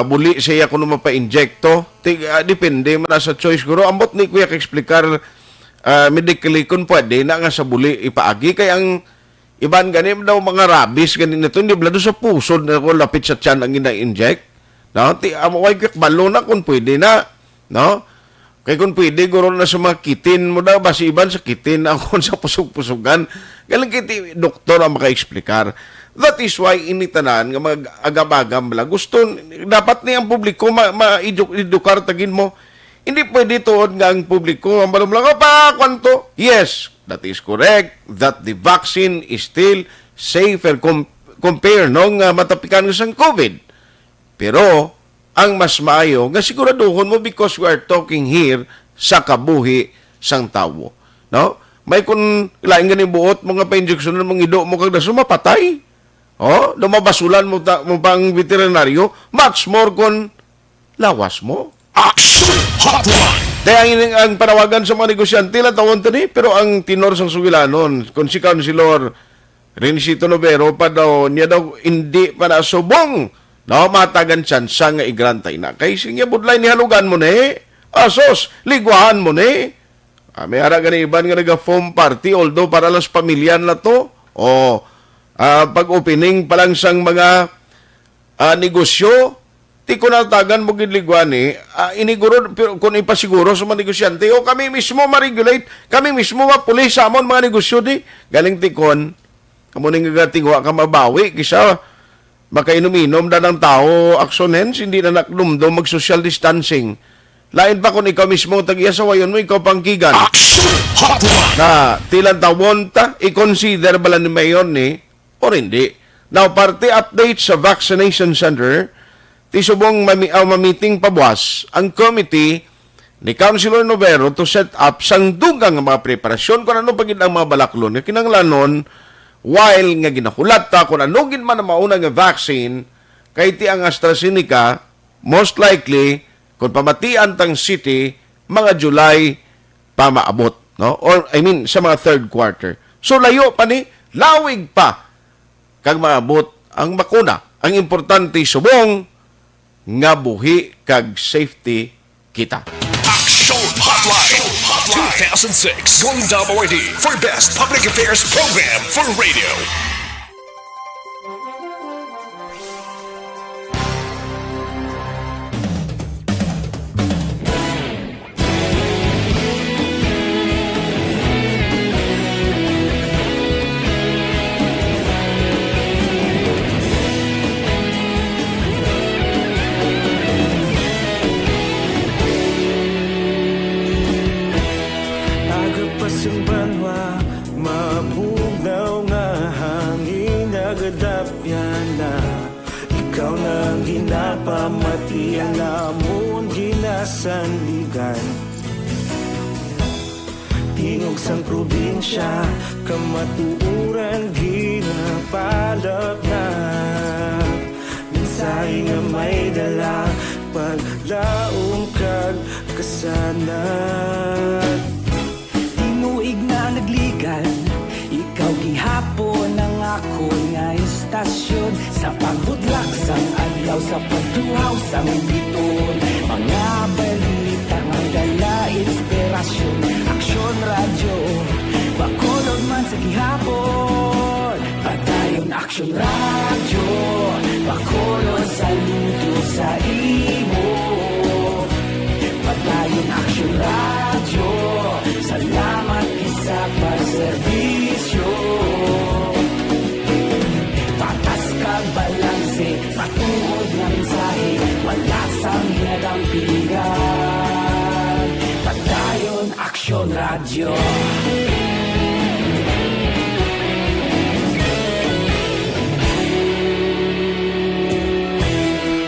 buli siya kung mapa-injecto. Depende man sa choice guro. Ambot ni kuya ka-explicar medically kung pwede na nga sa buli ipaagi. Kaya ang iban gani daw mga rabies gani nito, hindi blado sa puso na kung lapit sa tiyan ang ina-inject. No? Amaway balo na kung pwede na. No? Kaya kung pwede, guro na sa mga kitin mo daw, basi iban sa kitin, ako sa pusog-pusugan. Galing kiti, doktor ang maka-explicar. That is why initanan nga mga agam-agam lang. Gusto, dapat niya ang publiko ma-edukar tagin mo. Hindi pwede tuod nga ang publiko. Ang balong lang, kwanto? Yes, that is correct. That the vaccine is still safer compare nung matapikan ng COVID. Pero, ang mas maayo, nga siguraduhon mo because we are talking here sa kabuhi sang tawo. No? May kung laing ganing buot, mga pa-injection ng mga ido mo kagda sumapatay. Lumabasulan mo pang veterinaryo, much more kung lawas mo. Action Hotline. Dahil ang panawagan sa mga negosyante, lang tawon tani, pero ang tinor sang sugilanon, kung si Councilor Renisito Novero pa daw, niya daw hindi pa nasubong. No, matagan tsansa nga igrantay na. Kay siya budlay ni halugan mo ni. Asos, ligwahan mo ni. May ara gani iban nga naga-foam party, although para las pamilyan na to. Pag-opening pa lang sang mga negosyo, ti ko natagan mo gidligwan ni, iniguro, kung ipasiguro sa mga negosyante, kami mismo ma-regulate, kami mismo ma-pulis sa amon mga negosyo di. Galing tikon, kamo ning gatingwa ka mabawi, kisa makainom-inom na ng tao, aksonens, hindi na nakdumdum mag-social distancing. Lain pa kung ikaw mismo tag-iasawayon mo, ikaw pangkigan. Action Hotline. Na tilang tawon ta, i-consider bala ni Mayor ni, o hindi. Now, parte update sa vaccination center, tisubong mamiting pabuas, ang committee ni Councilor Novero to set up sang dugang nga mga preparasyon kung ano pagid ang mga balaklon nga kinanglanon while nga ginahulat ta kung ano gid man ang mauna nga vaccine kay ti ang AstraZeneca most likely kung pamatian tang city mga July pa maabot, no? Or I mean sa mga third quarter. So layo pa ni lawig pa kag maabot ang bakuna. Ang importante subong nga buhi kag safety kita. Action Hotline 2006 Going WID for Best Public Affairs Program for Radio. Agapasang banwa, mabugnaw nga hangin nagadapyan na ikaw nang ginapamatian namon ginasandigan. Tingog sang probinsya, kamatuuran ginapalap na mensahe nga may dala, paglaong kag kasanan. Tinuig na nagligan, ikaw gihapon ang ako nga istasyon sa paghudlak sang adlaw sa pagduhaw sang biton. Mga balita nga dala inspirasyon, aksyon radyo, bakolog man sa gihapon. Padayon aksyon radyo, bakolog saludo sa imo. Padayon aksyon radyo, salamat isa pagserbisyo. Patas kag balanse, matuod nga mensahe, wala sang ginadampingan. Padayon aksyon radyo.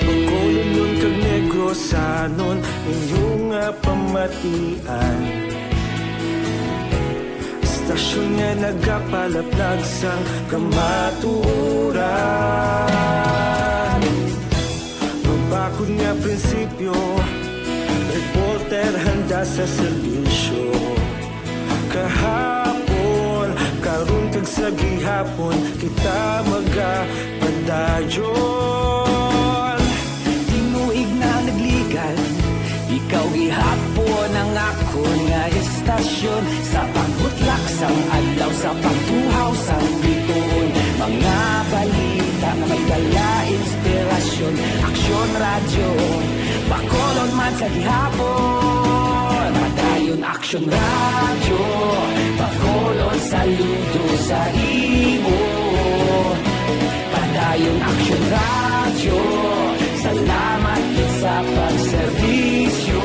Bakolon nun kag Negrosanon, inyong nga pamatian. Stasyon nga nagapalaplag sang kamaturan. Mabakod nga prinsipyo, reporter handa sa serbisyo. Kahapon, karon kag sa gihapon, kita magapadayon. Tinuig na nagligan, ikaw gihapon ang ako nga istasyon sa paghutlak sang adlaw sa pagtuhaw sang biton. Mga balita nga may dala inspirasyon, aksyon radyo, bakolon man sa gihapon. Padayon aksyon radyo, bakolon saludo sa imo. Padayon aksyon radyo, salamat sa pagserbisyo.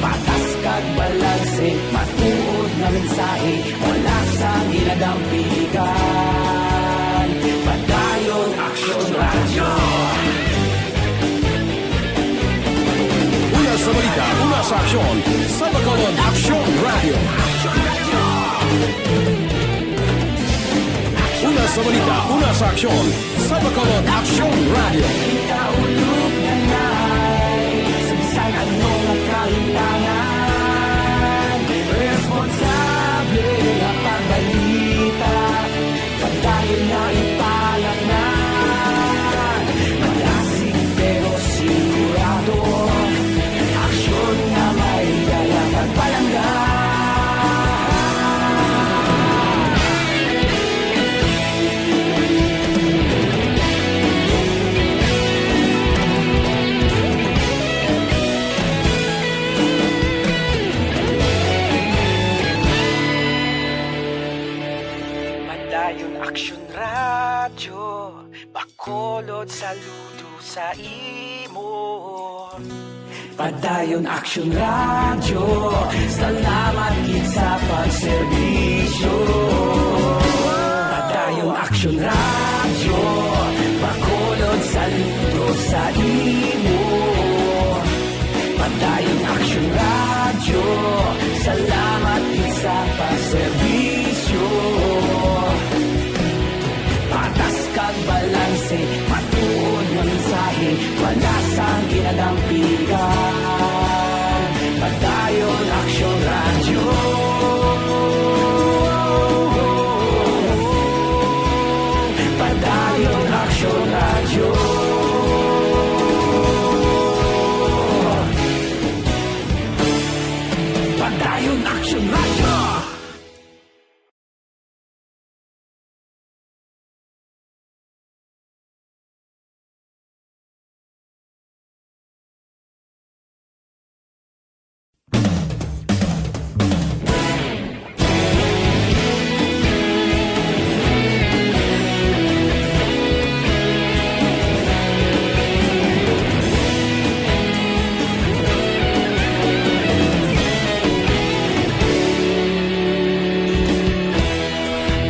Patas kag balanse, matuod nga mensahe, wala sang ginadampigan. Padayon aksyon radyo. Una sa balita, una sa aksyon, sa Bacolod Action Radio. Una sa balita, una sa aksyon, sa Bacolod Action Radio. Kaulog na na'y sabisan anong kahilangan. Responsable na pagbalita, pagdayon na ipalat na. Malasig pero sigurado, aksyon na may dalang pagpalanggan. Padayon aksyon radyo, bakolod saludo sa imo. Padayon aksyon radyo, salamat gid sa pagserbisyo. Padayon aksyon radyo, bakolod saludo sa imo. balanse, matuod ng mensahe, wala sang ginadampigan. Padayon Aksyon Radyo. Padayon Aksyon Radyo. Padayon Aksyon Radyo.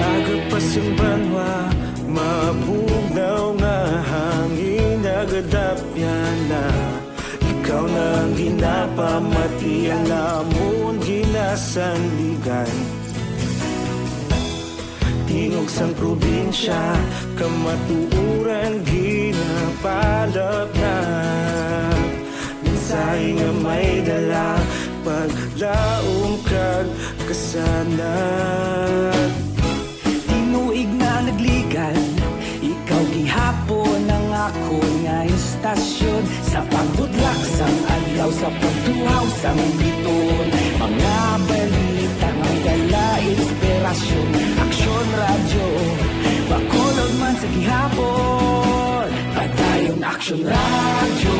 Agapasumbanwa, mabugnaw nga hangin nagadapyan na. Ikaw nang ginapamati ang namon ginasandigan. Tingog sang probinsya, kamatuuran ginapalap na. Mensahe nga may dala, paglaom kag kasanat. Tinuig na nagligan, ikaw gihapon ang ako nga istasyon. Sa pagbudlak sang adlaw, sa pagtuhaw sang biton, mga balita may dala inspirasyon. Aksyon Radyo, bakolog man sa gihapon. Padayon Aksyon Radyo,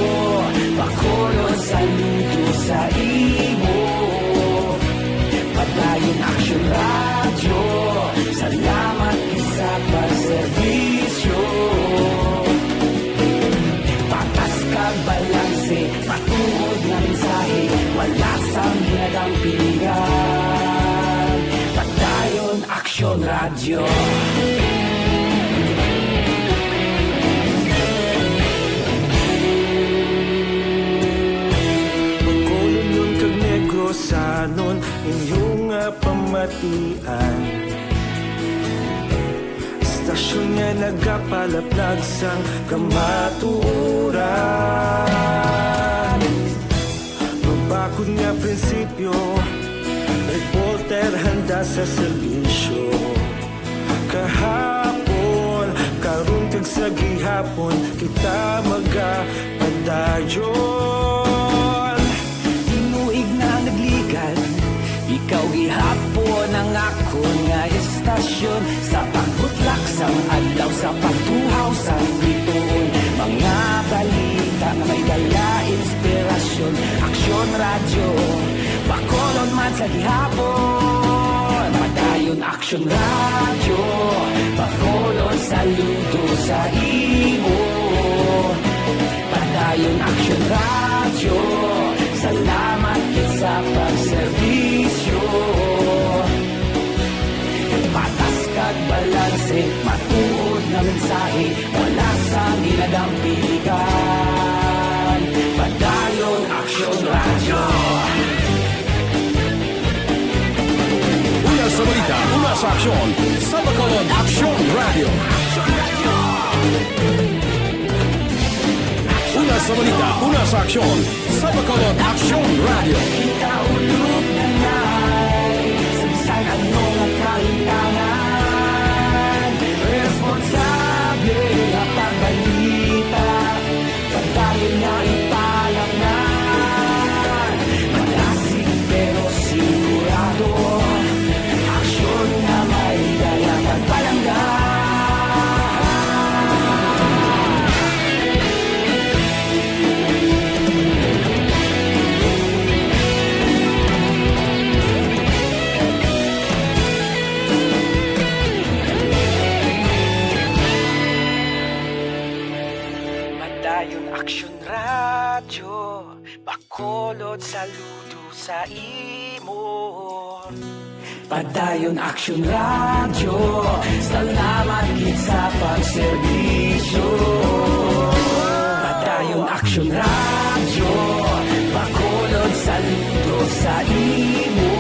bakolog saludo sa imo. Padayon Aksyon Radyo, salamat sa pagserbisyo. Patas kag balanse, matuod na mensahe, wala sang ginadampigan. Padayon Aksyon Radyo. Pagkulunyon kag negrosanon, inyong pamatian. Istasyon nga nagapalaplag sang kamatuuran. Mabakod nga prinsipyo, reporter handa sa serbisyo. Kahapon, karon kag sa gihapon, kita magapadayon. Tinuig na nagligan, ikaw gihapon ang ako nga istasyon. Sa pagbutlak sang adlaw, sa pagtuhaw sang biton, mga balita na may dala inspirasyon. Aksyon Radyo, bakolon man sa gihapon. Padayon Aksyon Radyo, bakolon saludo sa imo. Padayon Aksyon Radyo, salamat sa pagserbisyo. Patas kag balanse, matuod na mensahe, wala sang ginadampigan. Padayon Aksyon Radyo. Una sa balita, una sa aksyon, sa Bacolod Aksyon Radio. Una sa balita, una sa aksyon, sa Bacolod Aksyon Radio. Ikaulog na na'y Samsan ano ang kahintangan. Responsable na pagbalita, pagdayon na ipalaknan. Malasig pero sigurado, aksyon na may dalang pagpalanggan. Padayon Aksyon Radyo, bakolod saludo sa imo. Padayon Aksyon Radyo, salamat gid sa pagserbisyo. Padayon Aksyon Radyo, bakolod saludo sa imo.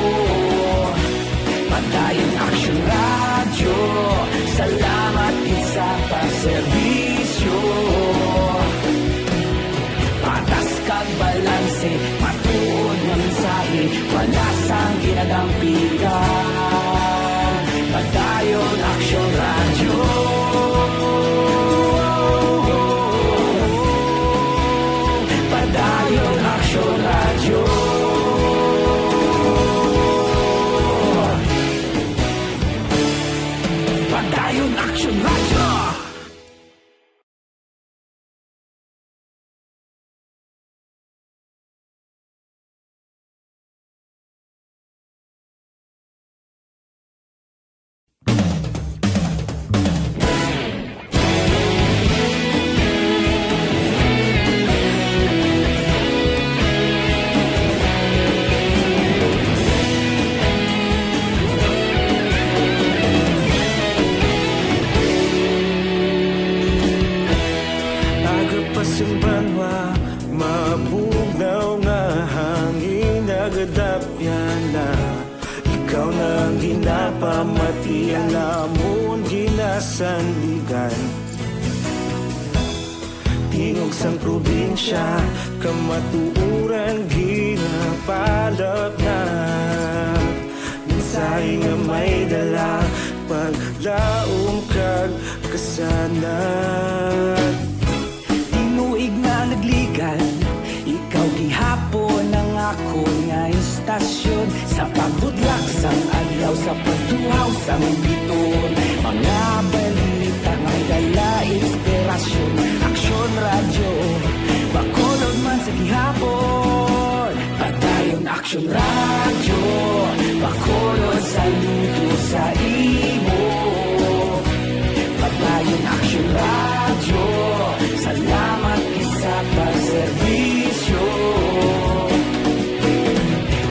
Padayon Aksyon Radyo, salamat gid sa pagserbisyo. Ti alamon ginasandigan Tingog sang probinsya Kamatuuran ginapalap na Minsay nga may dala Paglaom kag kasanat Tinuig na nagligan Ikaw gihapon ang ako nga istasyon Sa pagbudlak sang adlaw Sa pagtuhaw sang biton Mga balita may dala inspirasyon Aksyon radyo Bacolod man sa gihapon Padayon aksyon radyo Bacolod saludo sa imo Padayon aksyon radyo Salamat sa pagserbisyo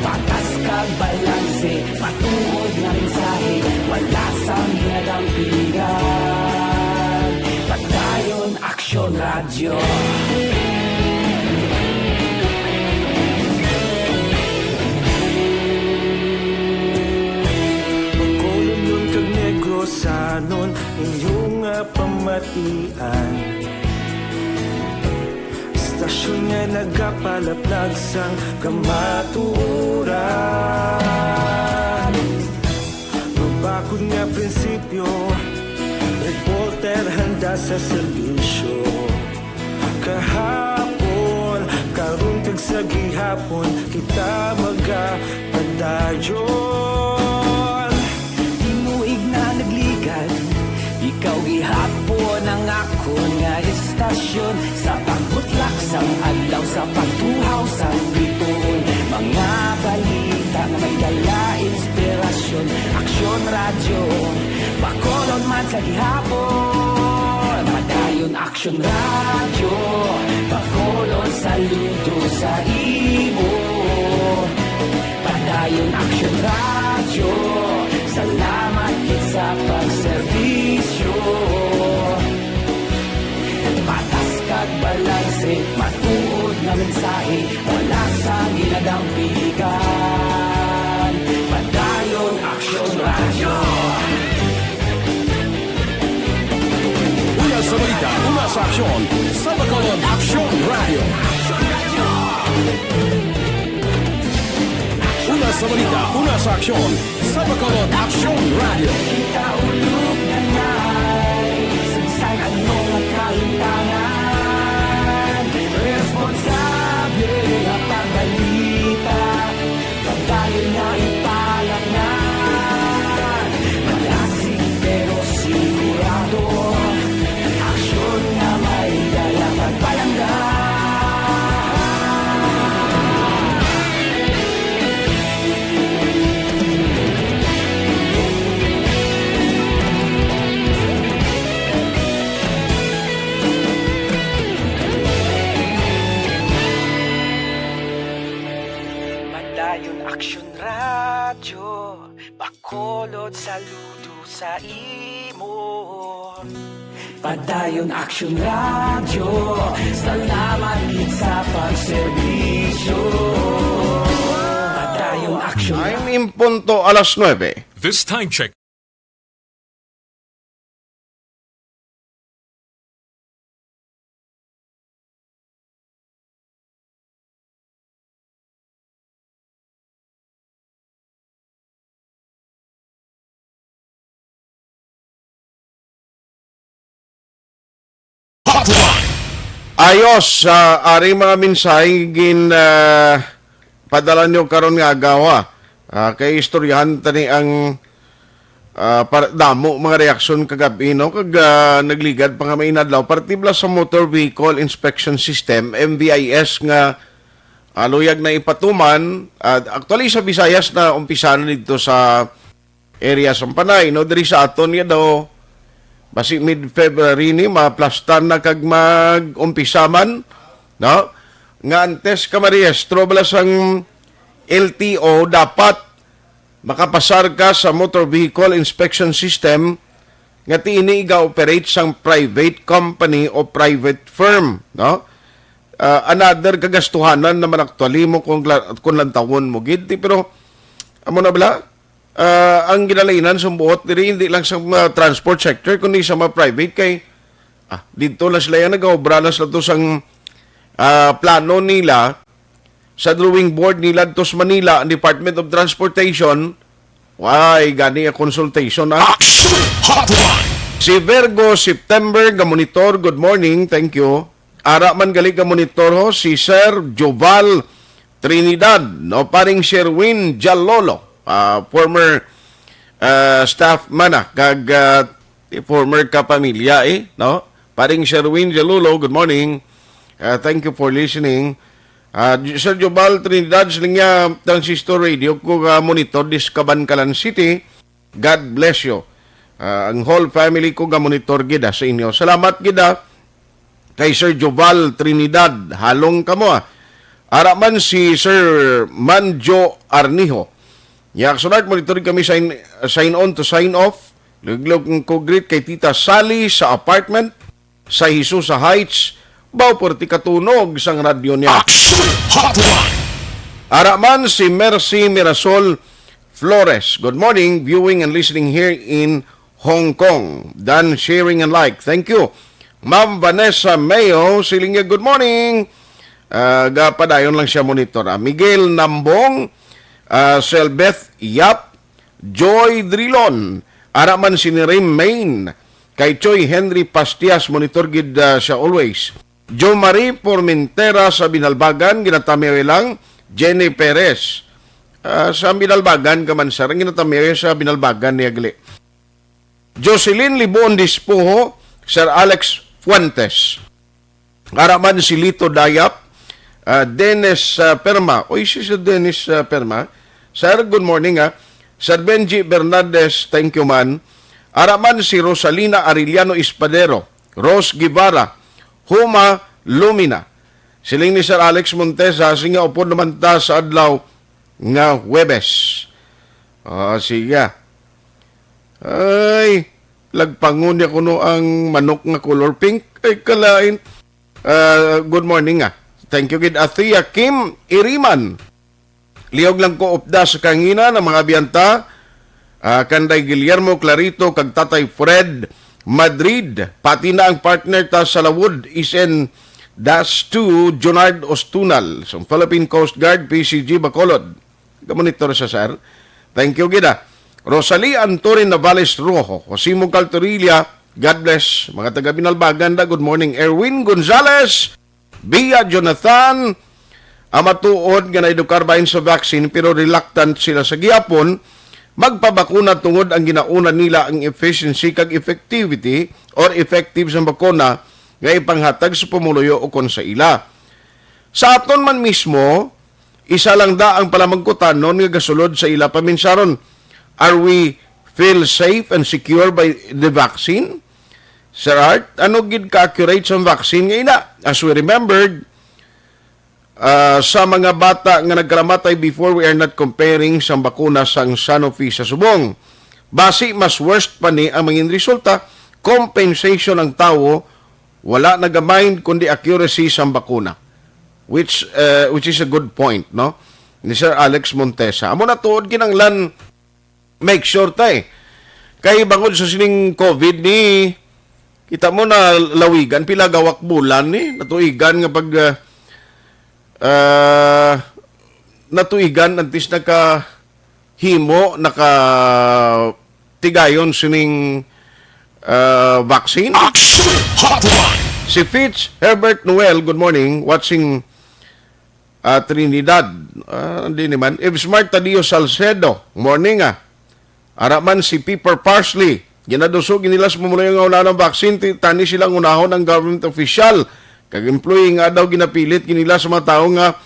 Patas kag balanse Patuod na mensahe Wala sang hinadampingan Padayon aksyon radyo Bacolod nun kag Negrosanon Inyong pamatian Stasyon nga nagapalaplag sang kamaturan Mabakod nga prinsipyo Reporter handa sa serbisyo Kahapon, karong kag sa gihapon Kita magapadayon Tinuig na nagligan Ikaw gihapon ang ako nga istasyon Sa pagbutlak sang adlaw Sa pagtuhaw sang biton Mga balita na may dala inspirasyon Aksyon radyo Bacolod man sa gihapon Padayon aksyon radyo Bacolod saludo sa imo Padayon aksyon radyo Salamat kit sa pagserbisyo Patas kag balanse Matuod na mensahe Wala sa ginadampigan Padayon aksyon radyo Una sa balita, una sa aksyon, sa Bacolod Aksyon Radio. Una sa balita, una sa aksyon, sa Bacolod Aksyon Radio. Kita ulog na na'y Sagsang anong ang kalintangan Responsable ang pagbalita Pagdayon na ipalang na Malasig pero sigurado Aksyon na may dala pagpalanggan Padayon aksyon radyo Bacolod saludo sa imo Padayon aksyon radyo Salamat kit sa pagserbisyo Padayon aksyon I'm in punto alas 9. This time check. Ayos sa ari mga mensahe padala nyo karon nga agawa. Kay istoryahan tani ang damo mga reaksyon kagabi no kag nagligad pa nga may inadlaw partibla sa Motor Vehicle Inspection System MVIS nga luyag na ipatuman actually sa Visayas na umpisan dito sa area sa Panay no diri sa aton ya daw basi mid-February ni maplastan na kag mag-umpisaman no nga antes ka marehistro bala sang LTO dapat makapasar ka sa Motor Vehicle Inspection System nga tiini iga-operate sang private company o private firm no another kagastuhanan naman actually mo kung lantawon mo gid pero amo na bala ang ginalainan sa buot diri hindi lang sa transport sector kundi sa mga private kay dito lang sila yan nag-obra na sila to sang plano nila sa drawing board nila to sa Manila Department of Transportation. Why gani a consultation Action Hotline. Si Virgo September ga monitor, good morning, thank you. Ara man gali ga monitor ho si Sir Joval Trinidad, no paring Sherwin Jalolo, former staff man kag former kapamilya no. Paring Sherwin Jalolo, good morning. Thank you for listening. Sir Joval Trinidad siling niya transistor radio ko monitor dis Cabancalan City. God bless you. Ang whole family ko ga monitor gida sa inyo. Salamat gida kay Sir Joval Trinidad. Halong kamo Ara man si Sir Manjo Arnijo. Yak sunod monitor kami sign on to sign off. Luglog ko greet kay Tita Sally sa apartment sa Jesus sa Heights. Baw porti katunog sang radyo niya. Action Hotline. Ara man si Mercy Mirasol Flores. Good morning, viewing and listening here in Hong Kong. Done sharing and like. Thank you. Ma'am Vanessa Mayo, siling niya, good morning. Gapadayon lang siya monitor. Miguel Nambong, Selbeth Yap, Joy Drilon, Araman si Rim Main, kay Choy Henry Pastias, monitor gid siya always. Jo Marie Formentera sa Binalbagan, ginatamiwe lang. Jenny Perez, sa Binalbagan, kamansarang ginatamiwe sa Binalbagan ni Agli. Jocelyn Libon Dispuho, Sir Alex Fuentes, Araman si Lito Dayap, Dennis Perma. Oy, si Dennis Perma. Sir, good morning Sir Benji Bernaldez, thank you man. Araman si Rosalina Arellano Espadero, Rose Guevara, Huma Lumina. Siling ni Sir Alex Montesa, singa upod naman ta sa adlaw nga Huwebes. Sige. Ay, lagpangon niya kuno ang manok nga color pink. Ay, kalain. Good morning Thank you, Gid Athea Kim Iriman. Liog lang ko upda sa kangina ng mga biyanta. Kanday Guillermo Clarito, kag Tatay Fred Madrid. Pati na ang partner ta sa Lawod, Isen Das 2, Jonard Ostunal. Sa Philippine Coast Guard, PCG Bacolod. Gamonitor sa sir. Thank you, Gida. Rosalie Antorin Navales Rojo. Josimo Caltorilla, God bless. Mga taga Binalbagan, good morning. Erwin Gonzalez, Bia Jonathan, amatuod nga na-edukar bahin sa vaccine pero reluctant sila sa gihapon magpabakuna tungod ang ginauna nila ang efficiency kag effectivity or effective sa bakuna nga ipanghatag sa pumuluyo o kon sa ila. Sa aton man mismo, isa lang da ang palamagkutan nun nga gasulod sa ila paminsaron. Are we feel safe and secure by the vaccine? Sir Art, ano gid ka-accurate sa vaccine nga ina? As we remembered, sa mga bata nga nagkaramatay before, we are not comparing sa bakuna sang Sanofi sa subong. Basi, mas worst pa ni ang mga resulta, compensation ng tao, wala nagamind kundi accuracy sa bakuna. Which is a good point, no? Ni Sir Alex Montesa. Amo na tuod kinanglan, make sure tay. Kay bangod sa sining COVID ni, kita mo na lawigan, pila gawak bulan ni, natuigan nga pag natuigan antis nakahimo nakatigayon sining vaccine. Action Hotline. Si Fitz Herbert Noel, good morning, watching Trinidad. Hindi naman. If Smart Tadio Salcedo, morning Araman si Pepper Parsley, ginadusog nila sa pumulayo nga una ng vaccine, tani silang unahon ng government official. Kag-employee nga daw ginapilit kinila sa mga tao nga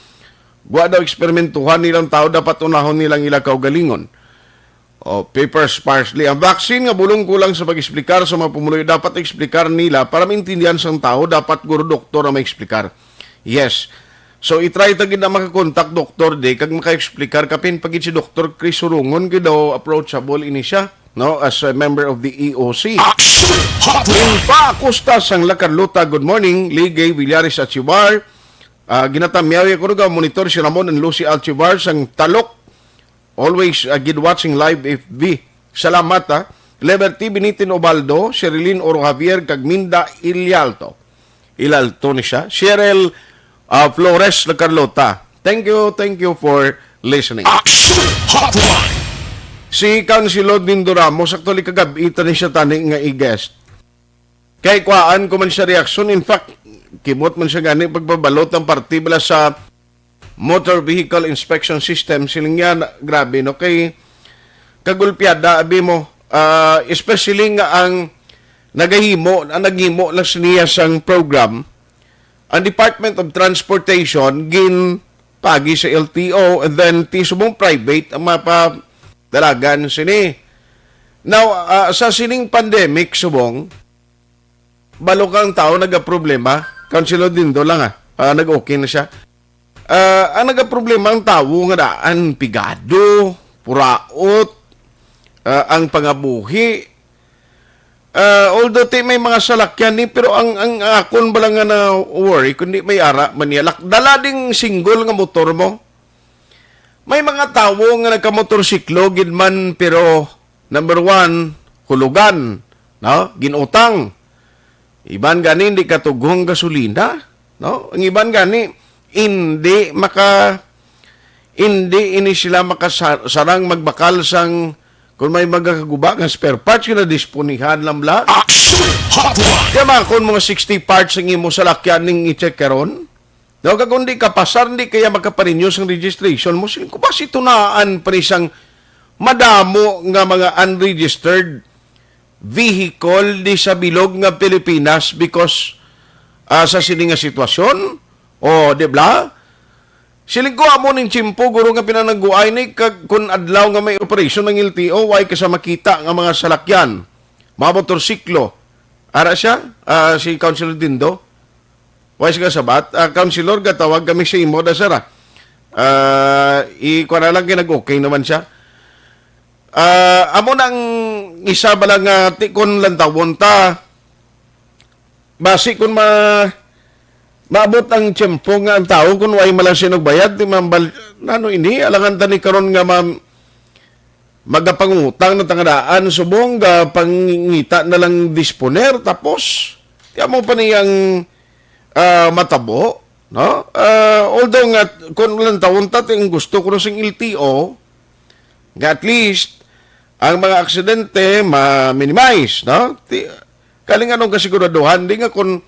guwa daw eksperimentuhan nilang tao dapat unahon nilang ila kaugalingon. Papers Parsley. Ang vaccine nga bulong kulang sa pag-explikar sa mga pumuloy dapat eksplikar nila para maintindihan sa tao dapat guro doktor na ma-eksplikar. Yes. So itry tagid na makakontak doktor de kag maka-eksplikar kapin pagid si Dr. Chris Surungon gid daw approachable ini siya, no, as a member of the EOC. Action Hotline. Pa Acosta sang Lacarlota, good morning. Ligay Villares Archivar. Ginatamyaw ko nga monitor si Ramon and Lucy Archivar sang Talok always gid watching live FB. Salamat ha. Liberty Binitin Obaldo, Sherilyn Oro Javier, kag Minda Ilalto ni siya. Cheryl Flores na Carlota. Thank you for listening. Action Hotline. Si Councilor Dindo Ramos, actually kagabi, ito ni siya tani nga i-guest. Kay kuhaan ko man siya reaksyon. In fact, kimot man siya gani pagbabalot ng partibula sa Motor Vehicle Inspection System. Siling yan, grabe, no? Kay kagulpiada, abi mo, especially nga ang naghimo lang niya sang program, ang Department of Transportation, gin pagi sa LTO, and then tisubong private, ang mapadalagan sini. Now, sa sining pandemic, subong, balokang tao nagaproblema, Councilor Dindo lang nag-okay na siya. Ang nagaproblema ang tao nga daan, pigado, puraot, ang pangabuhi. Although may mga salakyan ni, pero ang akon ba lang nga na worry, kundi may ara maniyalak. Dala ding single nga motor mo. May mga tao nga nagkamotorsiklo, gidman, pero number one, hulugan, no? Ginutang. Iban gani hindi katugong gasolina, no? Ang iban gani hindi ini sila makasarang magbakal sang kung may magkakaguba ng spare parts na disponihan lang bla. Action Hotline. Kaya mga kung mga 60 parts ang imo sa lakyan ning i-check karon, no? Kung di ka pasar, hindi kaya makaparenew ang registration mo. Kung ba si tunaan pa isang madamo nga mga unregistered vehicle di sa bilog nga Pilipinas because sa sini nga sitwasyon o di ba siling ko amo ning chimpo guro nga pinanaguay ni kag kun adlaw nga may operation ng LTO way ka sa makita nga mga salakyan mga motorsiklo ara siya si Councilor Dindo way siya sabat Councilor gatawag kami sa imo da sara ikuha na lang kinag-okay naman siya. Amo nang isa ba lang tikon lantawon ta basi kun maabot ang tiyempo nga ang tao kun way malang sinugbayad di mambal ano ini alangan tani karon nga magapangutang na tangadaan subong ga pangingita na lang disponer tapos kaya mo pa niyang matabo no although nga kun lantawon ta ting gusto ko sing LTO nga at least ang mga aksidente ma-minimize, no? Kaling anong kasiguraduhan, di nga kung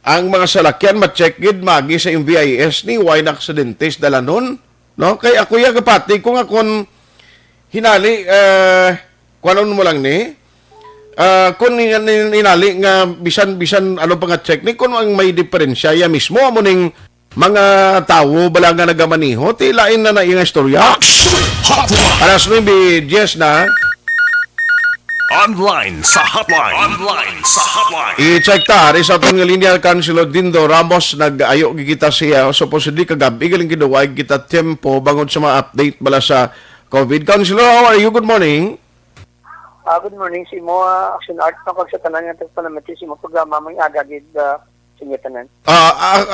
ang mga salakyan ma-check-in magi sa MVIS ni why na aksidentes dala nun, no? Kaya ako yung kapati ko nga kung hinali, kuanon mo lang ni, kung hinali nga bisan ano pa nga check ni, kung ang may diferensya, ya mismo, amo ning mga tao bala nga nagamaniho, tilain na yung istorya. Action Hotline. Alas 9:10 na. Online sa hotline. Online sa hotline. I-check ta, sa itong linya Councilor Dindo Ramos, nag-ayo kita siya. Supposedly kagabi, galing kinuwag kita tempo bangod sa mga update bala sa COVID. Councilor, how are you? Good morning. Good morning. Si mo, Action Art, nakag sa tanan nga panamati si mo programa may agagid sa inyo tanan.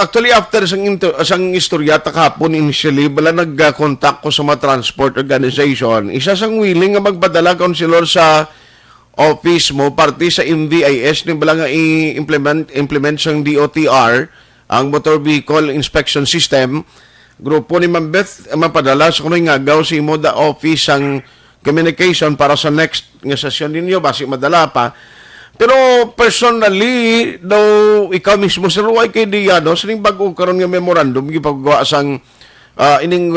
Actually, after sang istorya, takapon initially, bala nag-contact ko sa mga transport organization. Isa sang willing nga magpadala, Councilor, sa office mo, parte sa MVIS, ni bala nga i-implement sang DOTR, ang Motor Vehicle Inspection System. Grupo ni Ma'am Beth, mapadala sa kuno'y ngagaw si mo the office ang communication para sa next nga session ninyo, basi madala pa. Pero personally, daw ikaw mismo sa ruway kay Diano, sining bago karon nga memorandum, gipagawa sang ining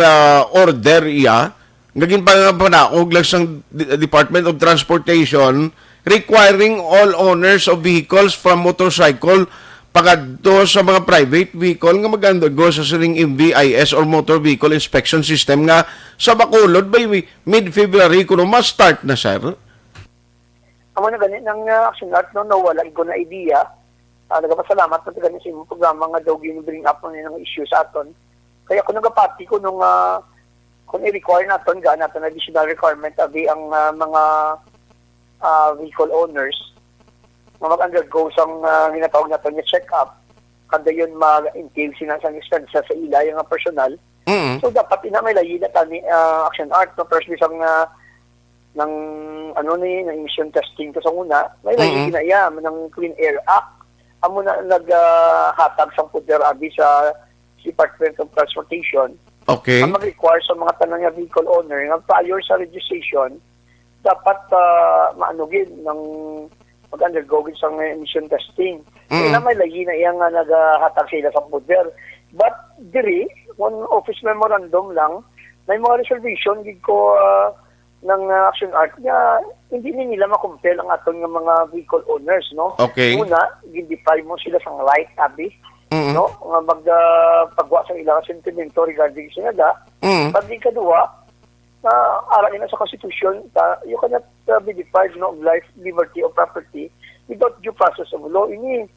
order iya, naging panaog lang sang Department of Transportation requiring all owners of vehicles from motorcycle pagadto sa mga private vehicle nga mag-undergo sa sining MVIS or Motor Vehicle Inspection System nga sa Bacolod by mid-February kuno ma-start na, sir. Amo na ganit ng Action Art no wala ko na idea. Nagapasalamat na ganit sa imong programa nga daw gini-bring up ng issue sa aton. Kaya ko nagapati ko nung kung i-require natin, gana natin additional requirement abi ang mga vehicle owners na mag-undergo sang ginatawag natin yung check-up kada yun ma-entail sila sa expenses sa ila yung personal Mm. So dapat ina may layi na tani action art no first isang ng ng emission testing to sa una may layi ginaya ng Clean Air Act amo na naghatag sang poder abi sa Department of Transportation. Okay. Ang mag-require sa mga tanang nga vehicle owner nga prior sa registration dapat maanugin ng mag-undergo sa emission testing. Kaya may layi na iyang naghatag sila sa poder. But diri, one office memorandum lang, may mga reservation gid ko ng action art nga hindi nila makumpel ang atong nga mga vehicle owners, no? Okay. Una, gid-defy mo sila sang right, abi. No? Nga pagwa sa ilang sentimento regarding sa nada. Pag di kadua, aralin na sa Constitution, you cannot be deprived of life, liberty, or property without due process of law. Ini,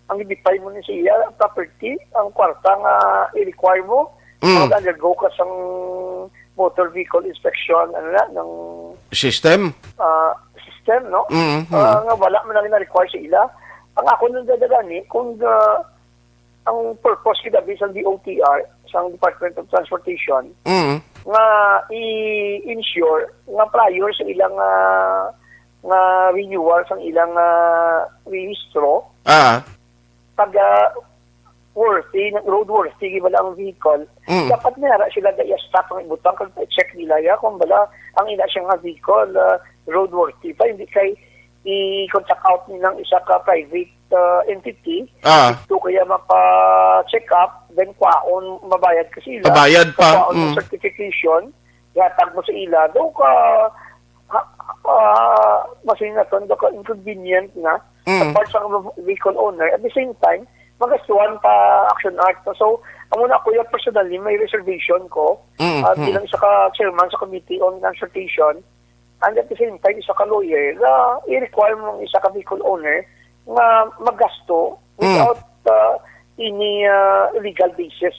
ang i-define mo ni siya, property, ang kwarta nga i-require mo, mag-undergo ka sang motor vehicle inspection, ng System? system, no? Nga wala man lang na-require sa ila. Ang ako nang dadagani, kung ang purpose kita based on DOTR, sa Department of Transportation, nga i-ensure nga prior sa ilang nga renewal sa ilang rehistro, pag roadworthy, gibala ang vehicle, dapat nara sila stop ang ibutang kag check nila kung bala ang ila siya nga vehicle roadworthy pa, hindi kay i-contact out nilang isa ka private entity ito kaya mapa-check up then kwaon mabayad ka sila Mabayad pa. kwaon certification yatag mo sa ila daw ka masinaton daw ka inconvenient na part sa vehicle owner at the same time magastuhan pa action art so amo na kuya personally may reservation ko bilang isa ka chairman sa Committee on Transportation and at the same time, isa ka lawyer na i-require mong isa ka vehicle owner na maggasto without any legal basis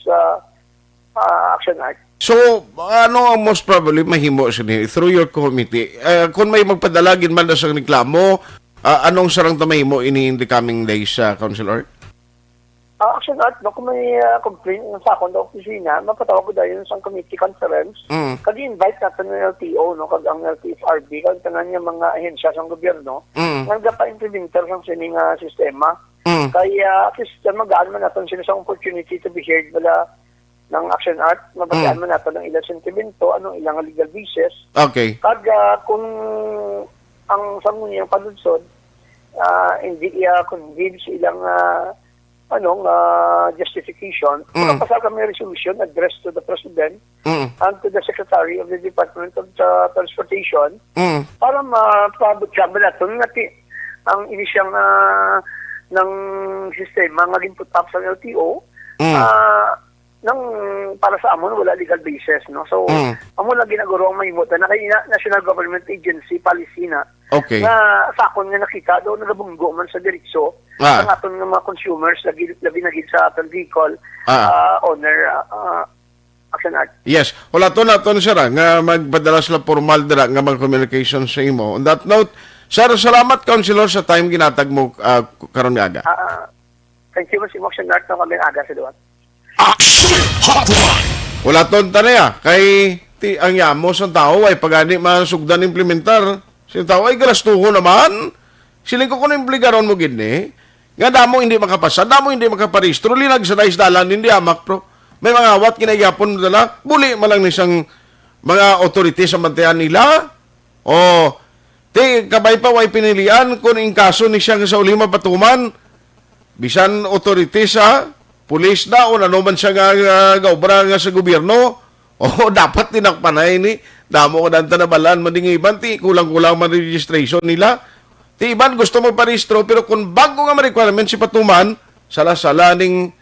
action art. So, ano ang most probably mahimo siya ni through your committee? Kung may magpadalagin man na sa reklamo, anong sarang mahimo in the coming days, Councilor? Action art, no, kung may complaint sa akong opisina, mapatawag ko dahil sa committee conference. Kag-invite natin ng LTO, no, kag ang LTFRB, kag tanan niya mga ahensya sa gobyerno, nagpa-implementer sa sining sistema. Kaya at least magaan man natin sila sa opportunity to be heard wala ng action art, mabagaan man natin ng ilang sentimento, anong ilang legal basis. Okay. Kag kung ang samuniyang panunsod, hindi convince ilang justification, magpasal kami resolution addressed to the President and to the Secretary of the Department of Transportation para mapabot kami natin ang inisyang ng sistema nga ginput up sa LTO nang para sa amon wala legal basis, no? So amo na ginaguro ang mahimot na kay National Government Agency policy na Okay. na sakon nga nakita do nagabunggo man sa diretso sa aton nga mga consumers labi na gid sa aton vehicle owner action art. Yes. Wala to na siya nga magpadala sila formal dira nga mga communication sa imo. On that note, sir, salamat Councilor sa time ginatag mo karon nga aga. Thank you si Action Art na kami aga sa duwan. Action Hotline. Wala to tanaya kay ang yamo sa tao ay pagani masugdan implementar. Si tao ay galastuho naman. Siling ko kung implikaron mo gini. Nga damo hindi makapasa, damo hindi makaparehistro, linag sa dalan hindi amak pro. May mga awat kinayapon dala, buli malang nisang mga authority sa bantayan nila. O kabay pa way pinilian kung in kaso ni siyang sa ulima patuman. Bisan authority sa pulis na o nanuman siya nga gaubra nga sa gobyerno. O dapat tinakpanay ni damo ko danta na balan madingiban ti kulang-kulang man registration nila. Ti iban gusto mo parehistro pero kung bago nga requirement si patuman sala-sala ning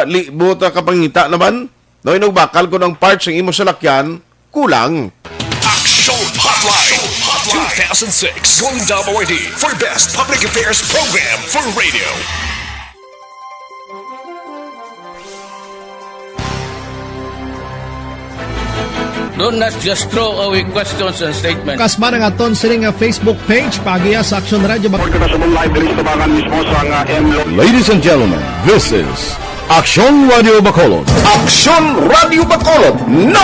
libo ta kapangita naman no inugbakal ko ng parts ng imo salakyan kulang. Action Hotline 2006 1 for Best Public Affairs Program for Radio. Do not just throw away questions and statements. Kasma ng aton sining Facebook page pagiya sa Action Radio. Ladies and gentlemen, this is Aksyon Radio Bacolod. Aksyon Radio Bacolod #1.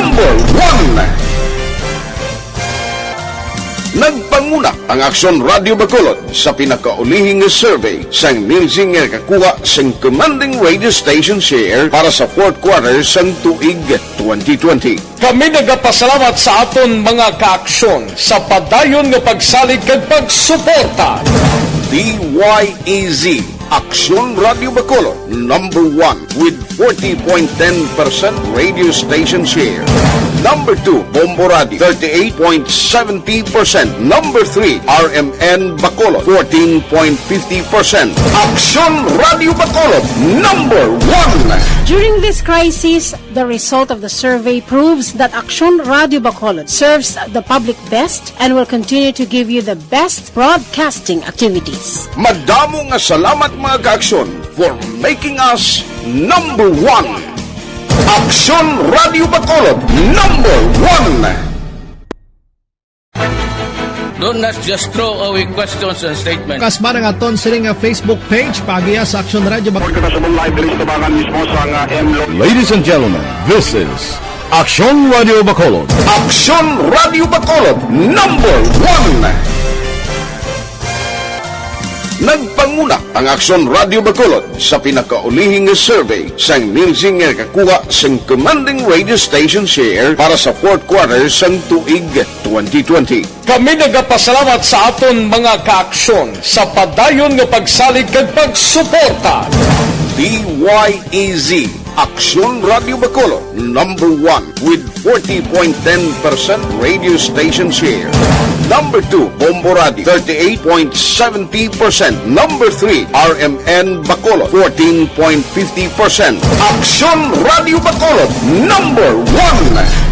Nagpanguna ang Aksyon Radio Bacolod sa pinakaulihing survey sang Nielsen nga kakuha sang commanding radio station share para sa fourth quarter sang tuig 2020. Kami nagapasalamat sa aton mga kaaksyon sa padayon nga pagsalig kag pagsuporta. DYEZ Aksyon Radio Bacolod #1 with 40.10% radio station share. Number 2, Bombo Radio, 38.70%. Number 3, RMN Bacolod, 14.50%. Aksyon Radio Bacolod #1. During this crisis, the result of the survey proves that Aksyon Radio Bacolod serves the public best and will continue to give you the best broadcasting activities. Madamo nga salamat mga kaaksyon for making us #1. Aksyon Radio Bacolod #1. Do not just throw away questions and statements. Kasma ng aton siring nga Facebook page pagiya sa Aksyon Radio Bacolod. Ladies and gentlemen, this is Aksyon Radio Bacolod. Aksyon Radio Bacolod #1. Nagpanguna ang Aksyon Radio Bacolod sa pinakaulihing survey sang Nielsen nga kakuha sang commanding radio station share para sa fourth quarter sang tuig 2020. Kami nagapasalamat sa aton mga kaaksyon sa padayon nga pagsalig kag pagsuporta. DYEZ Aksyon Radio Bacolod #1 with 40.10% radio station share. Number 2, Bombo Radio, 38.70%. Number 3, RMN Bacolod, 14.50%. Aksyon Radio Bacolod #1.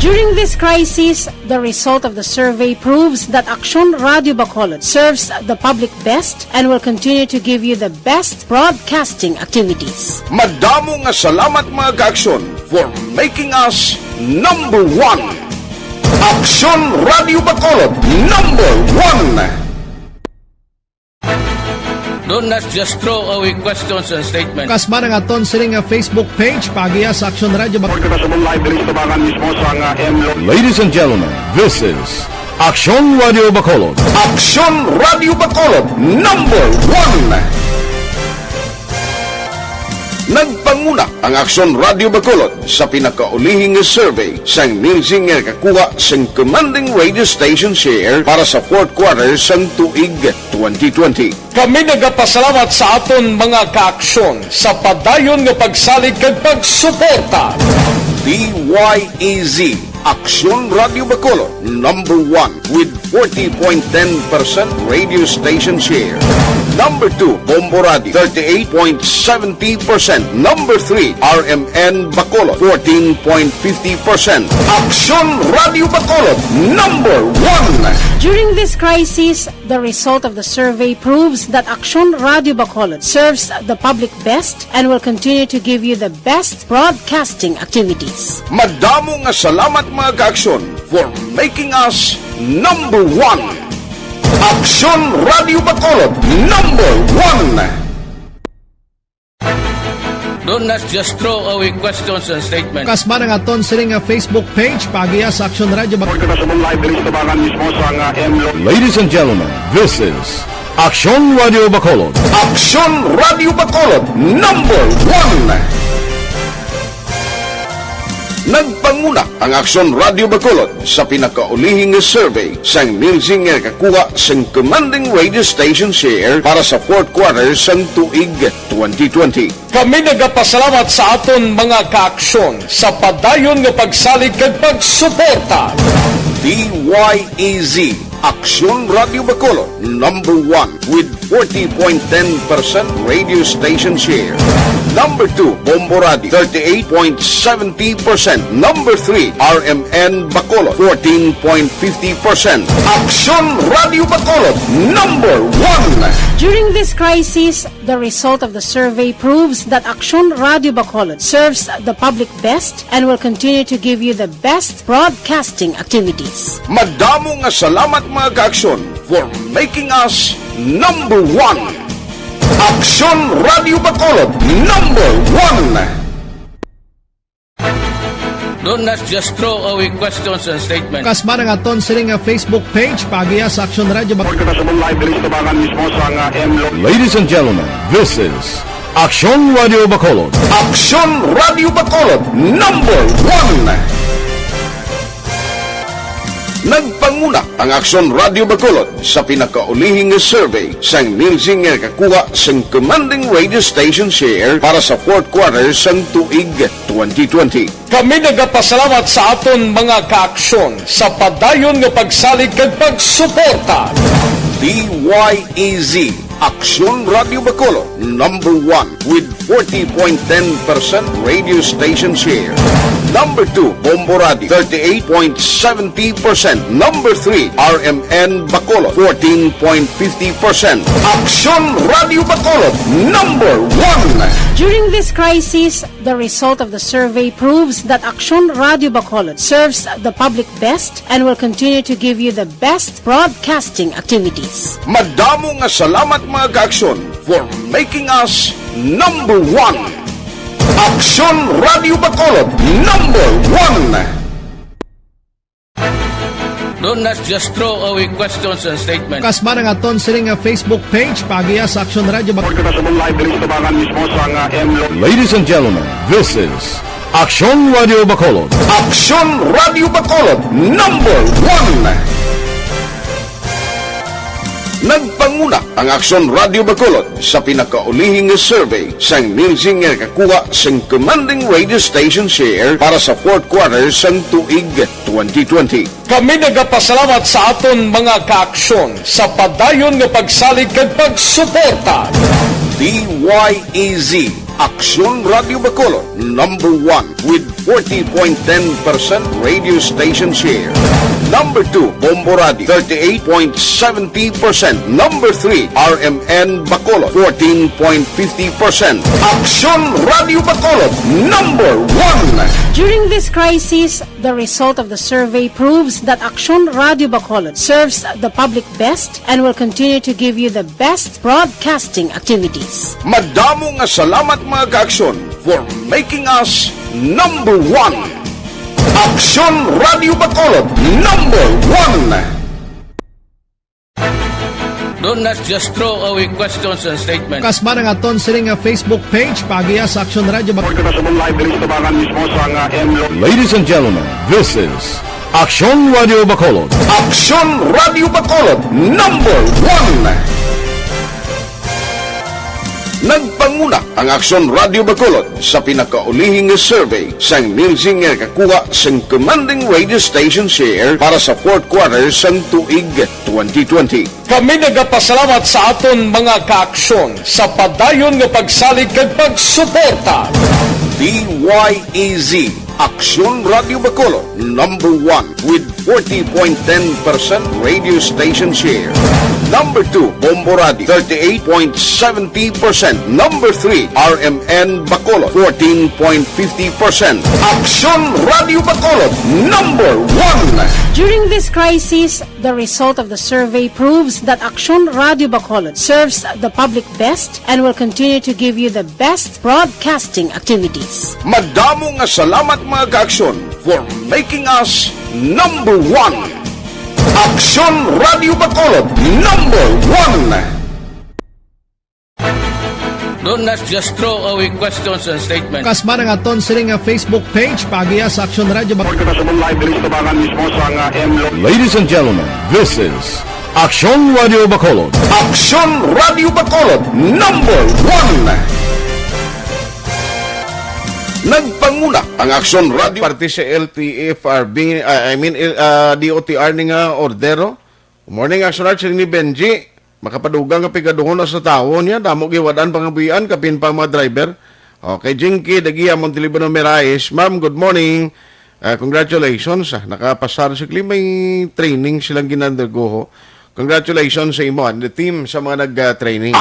During this crisis, the result of the survey proves that Aksyon Radio Bacolod serves the public best and will continue to give you the best broadcasting activities. Madamo nga salamat mga kaaksyon for making us #1. Aksyon Radio Bacolod #1. Do not just throw away questions and statements. Kasma ng aton siring nga Facebook page pagiya sa Aksyon Radio Bacolod. Ladies and gentlemen, this is Aksyon Radio Bacolod. Aksyon Radio Bacolod #1. Nagpanguna ang Aksyon Radio Bacolod sa pinakaulihing survey sang Nielsen nga kakuha sang commanding radio station share para sa fourth quarter sang tuig 2020. Kami nagapasalamat sa aton mga kaaksyon sa padayon nga pagsalig kag pagsuporta. DYEZ Aksyon Radio Bacolod #1 with 40.10% radio station share. Number 2, Bombo Radio, 38.70%. Number 3, RMN Bacolod, 14.50%. Aksyon Radio Bacolod #1. During this crisis, the result of the survey proves that Aksyon Radio Bacolod serves the public best and will continue to give you the best broadcasting activities. Madamo nga salamat mga kaaksyon for making us #1. Aksyon Radio Bacolod #1. Do not just throw away questions and statements. Kasma ng aton siring nga Facebook page pagiya sa Aksyon Radio Bacolod. Ladies and gentlemen, this is Aksyon Radio Bacolod. Aksyon Radio Bacolod #1. Nagpanguna ang Aksyon Radio Bacolod sa pinakaulihing survey sang Nielsen nga kakuha sang commanding radio station share para sa fourth quarter sang tuig 2020. Kami nagapasalamat sa aton mga kaaksyon sa padayon nga pagsalig kag pagsuporta. DYEZ Aksyon Radio Bacolod #1 with 40.10% radio station share. Number 2, Bombo Radio, 38.70%. Number 3, RMN Bacolod, 14.50%. Aksyon Radio Bacolod #1. During this crisis, the result of the survey proves that Aksyon Radio Bacolod serves the public best and will continue to give you the best broadcasting activities. Madamo nga salamat mga kaaksyon for making us #1. Aksyon Radio Bacolod #1. Do not just throw away questions and statements. Kasma ng aton siling Facebook page pagiya sa Action Radio Bacolod. Ladies and gentlemen, this is Action Radio Bacolod. Action Radio Bacolod number 1. Nagpanguna ang Action Radio Bacolod sa pinakaulihing survey sang Nielsen nga kakuha sang commanding radio station share para sa fourth quarter sang tuig 2020. Kami nagapasalamat sa aton mga kaaksyon sa padayon nga pagsalig kag pagsuporta. DYEZ Action Radio Bacolod number 1 with 40.10% radio station share. Number 2, Bombo Radio, 38.70%. Number 3, RMN Bacolod, 14.50%. Action Radio Bacolod, number 1. During this crisis, the result of the survey proves that Action Radio Bacolod serves the public best and will continue to give you the best broadcasting activities. Madamo nga salamat mga kaaksyon for making us number 1. Action Radio Bacolod number 1. Do not just throw away questions and statements. Kasma ng aton siling Facebook page pagiya sa Action Radio Bacolod. Ladies and gentlemen, this is Action Radio Bacolod. Action Radio Bacolod number 1. Nagpanguna ang Action Radio Bacolod sa pinakaulihing survey sang Nielsen nga kakuha sang commanding radio station share para sa fourth quarter sang tuig 2020. Kami nagapasalamat sa aton mga kaaksyon sa padayon nga pagsalig kag pagsuporta. DYEZ Action Radio Bacolod number 1 with 40.10% radio station share. Number 2, Bombo Radio, 38.70%. Number 3, RMN Bacolod, 14.50%. Action Radio Bacolod, number 1. During this crisis, the result of the survey proves that Action Radio Bacolod serves the public best and will continue to give you the best broadcasting activities. Madamo nga salamat mga kaaksyon for making us number 1. Action Radio Bacolod number 1. Do not just throw away questions and statements. Kasma ng aton siling Facebook page pagiya sa Action Radio Bacolod. Ladies and gentlemen, this is Action Radio Bacolod. Action Radio Bacolod number 1. Nagpanguna ang Action Radio Bacolod sa pinakaulihing survey sang Nielsen nga kakuha sang commanding radio station share para sa fourth quarter sang tuig 2020. Kami nagapasalamat sa aton mga kaaksyon sa padayon nga pagsalig kag pagsuporta. DYEZ Action Radio Bacolod number 1 with 40.10% radio station share. Number 2, Bombo Radio, 38.70%. Number 3, RMN Bacolod, 14.50%. Action Radio Bacolod number 1. During this crisis, the result of the survey proves that Action Radio Bacolod serves the public best and will continue to give you the best broadcasting activities. Madamo nga salamat mga kaaksyon for making us number 1. Action Radio Bacolod number 1. Do not just throw away questions and statements. Kasma ng aton siling Facebook page pagiya sa Action Radio Bacolod. Ladies and gentlemen, this is Action Radio Bacolod. Action Radio Bacolod number 1. Nagpanguna ang Action Radio parte sa LTFRB, DOTR ni nga ordero. Morning Action Radio ni Benji. Makapadugang nga pigaduhon na sa tao niya. Damo giwadan pangabuyan kapin pa mga driver. Okay, Jinky, Dagia, Montelibano, Miraes. Ma'am, good morning. Congratulations. Nakapasar si Klim. May training silang ginundergo. Congratulations sa imo and the team sa mga nag-training.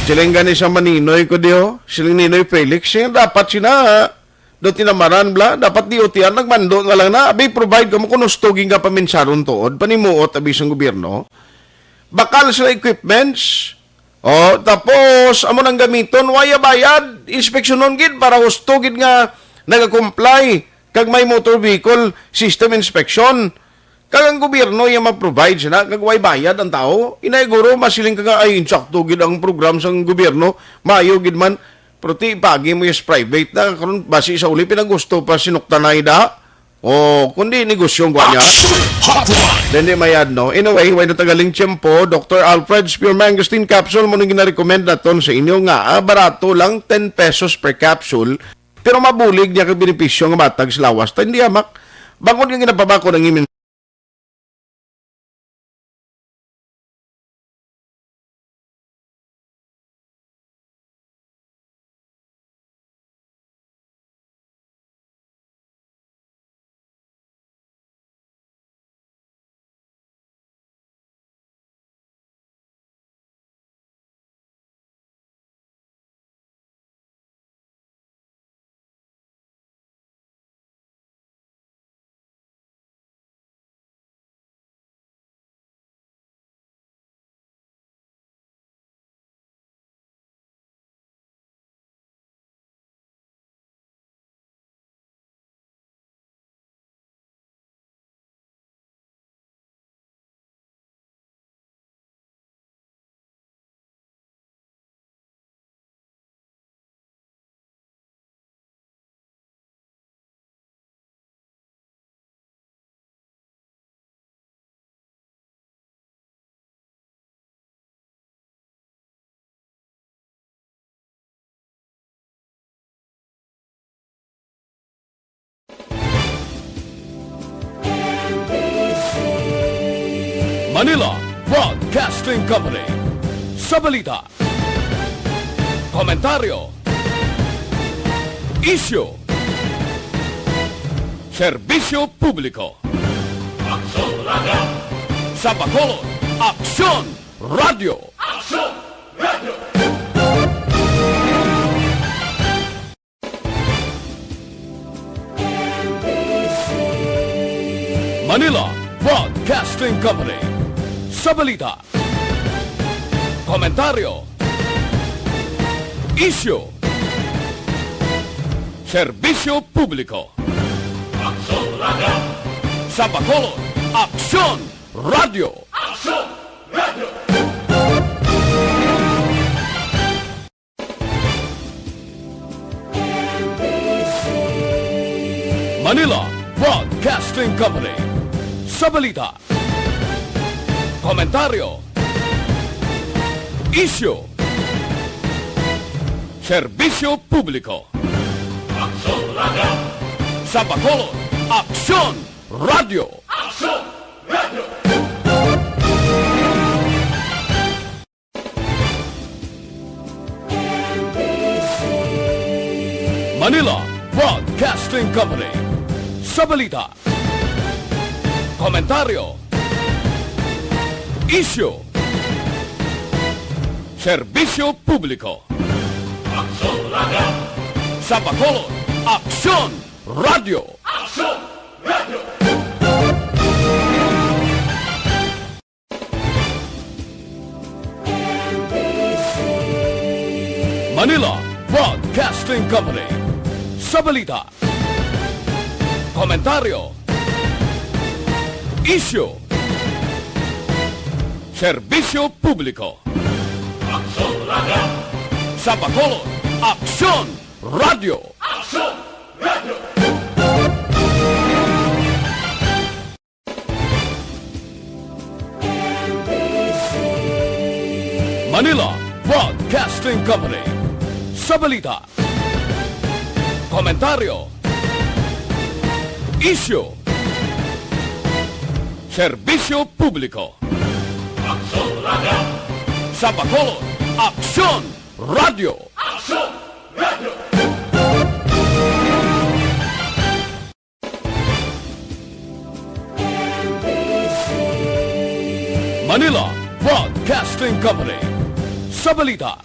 Silang gani sa Maninoy ko diyo. Silang Ninoy Felix. Siya dapat sina do tinamaran bla. Dapat di utian nagmando nga lang na. Abi provide ka mo kung nustuging ka paminsaron tood. Panimuot abis ng gobyerno. Bakal sila equipments. O tapos amo nang gamiton. Waya bayad. Inspeksyonon gid para hustugid nga nag-comply kag may motor vehicle system inspection. Kag ang gobyerno yung mag-provide siya na, kag way bayad ang tao, inaiguro, masiling ka ay insakto gid ang program sa gobyerno, maayo gid man, pero ti ipagi mo yung private na, karon basi sa uli, pinagusto pa sinuktanay da, o kundi negosyong gwa niya. Then di mayad, no? Anyway, way natagaling tiyempo, Dr. Alfred's Pure Mangosteen Capsule mo nang gina-recommend naton sa inyo nga, barato lang, 10 pesos per capsule, pero mabulig niya kag benepisyo nga matag sa lawas. Ta hindi amak, bangod nga ginapabako ng imin. Manila Broadcasting Company. Sa balita, komentaryo, isyu, serbisyo publiko. Aksyon Radio. Sa Bacolod, Aksyon Radio. Aksyon Radio. Manila Broadcasting Company. Sa balita, komentaryo, isyu, serbisyo publiko. Aksyon Radio. Sa Bacolod, Aksyon Radio. Aksyon Radio. Manila Broadcasting Company. Sa balita, komentaryo, isyu, serbisyo publiko. Aksyon Radio. Sa Bacolod, Aksyon Radio. Aksyon Radio. Manila Broadcasting Company. Sa balita, komentaryo, isyu, serbisyo publiko. Aksyon Radio. Sa Bacolod, Aksyon Radio. Aksyon Radio. Manila Broadcasting Company. Sa balita, komentaryo, isyu, serbisyo publiko. Aksyon Radio. Sa Bacolod, Aksyon Radio. Aksyon Radio. Manila Broadcasting Company. Sa balita, komentaryo, isyu, serbisyo publiko. Aksyon Radio. Sa Bacolod, Aksyon Radio. Aksyon Radio. Manila Broadcasting Company. Sa balita,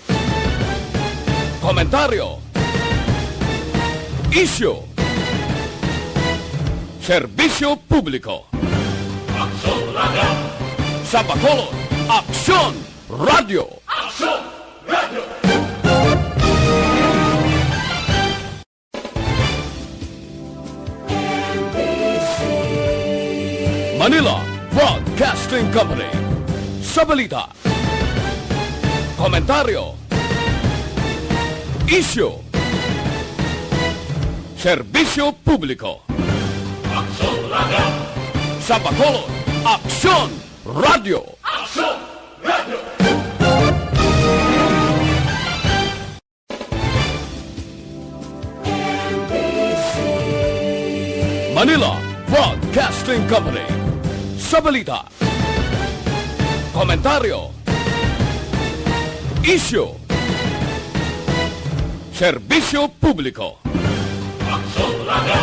komentaryo, isyu, serbisyo publiko. Aksyon Radio. Sa Bacolod, Aksyon Radio. Aksyon Radio. Company. Sa balita, komentaryo, issue, serbisyo publiko. Aksyon Radio! Sa Bacolod, Aksyon Radio! Aksyon Radio! Manila Broadcasting Company. Sa balita, komentaryo, issue, serbisyo publiko. Aksyon Radio!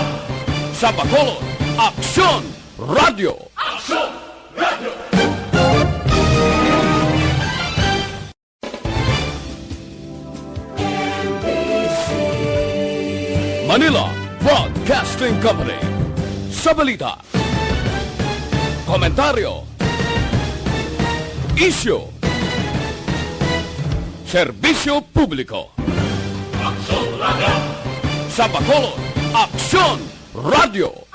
Sa Bacolod, Aksyon Radio! Aksyon Radio! Manila Broadcasting Company. Sa balita, komentaryo, issue, serbisyo publiko. Aksyon Radio! Sa Bacolod, Aksyon Radio!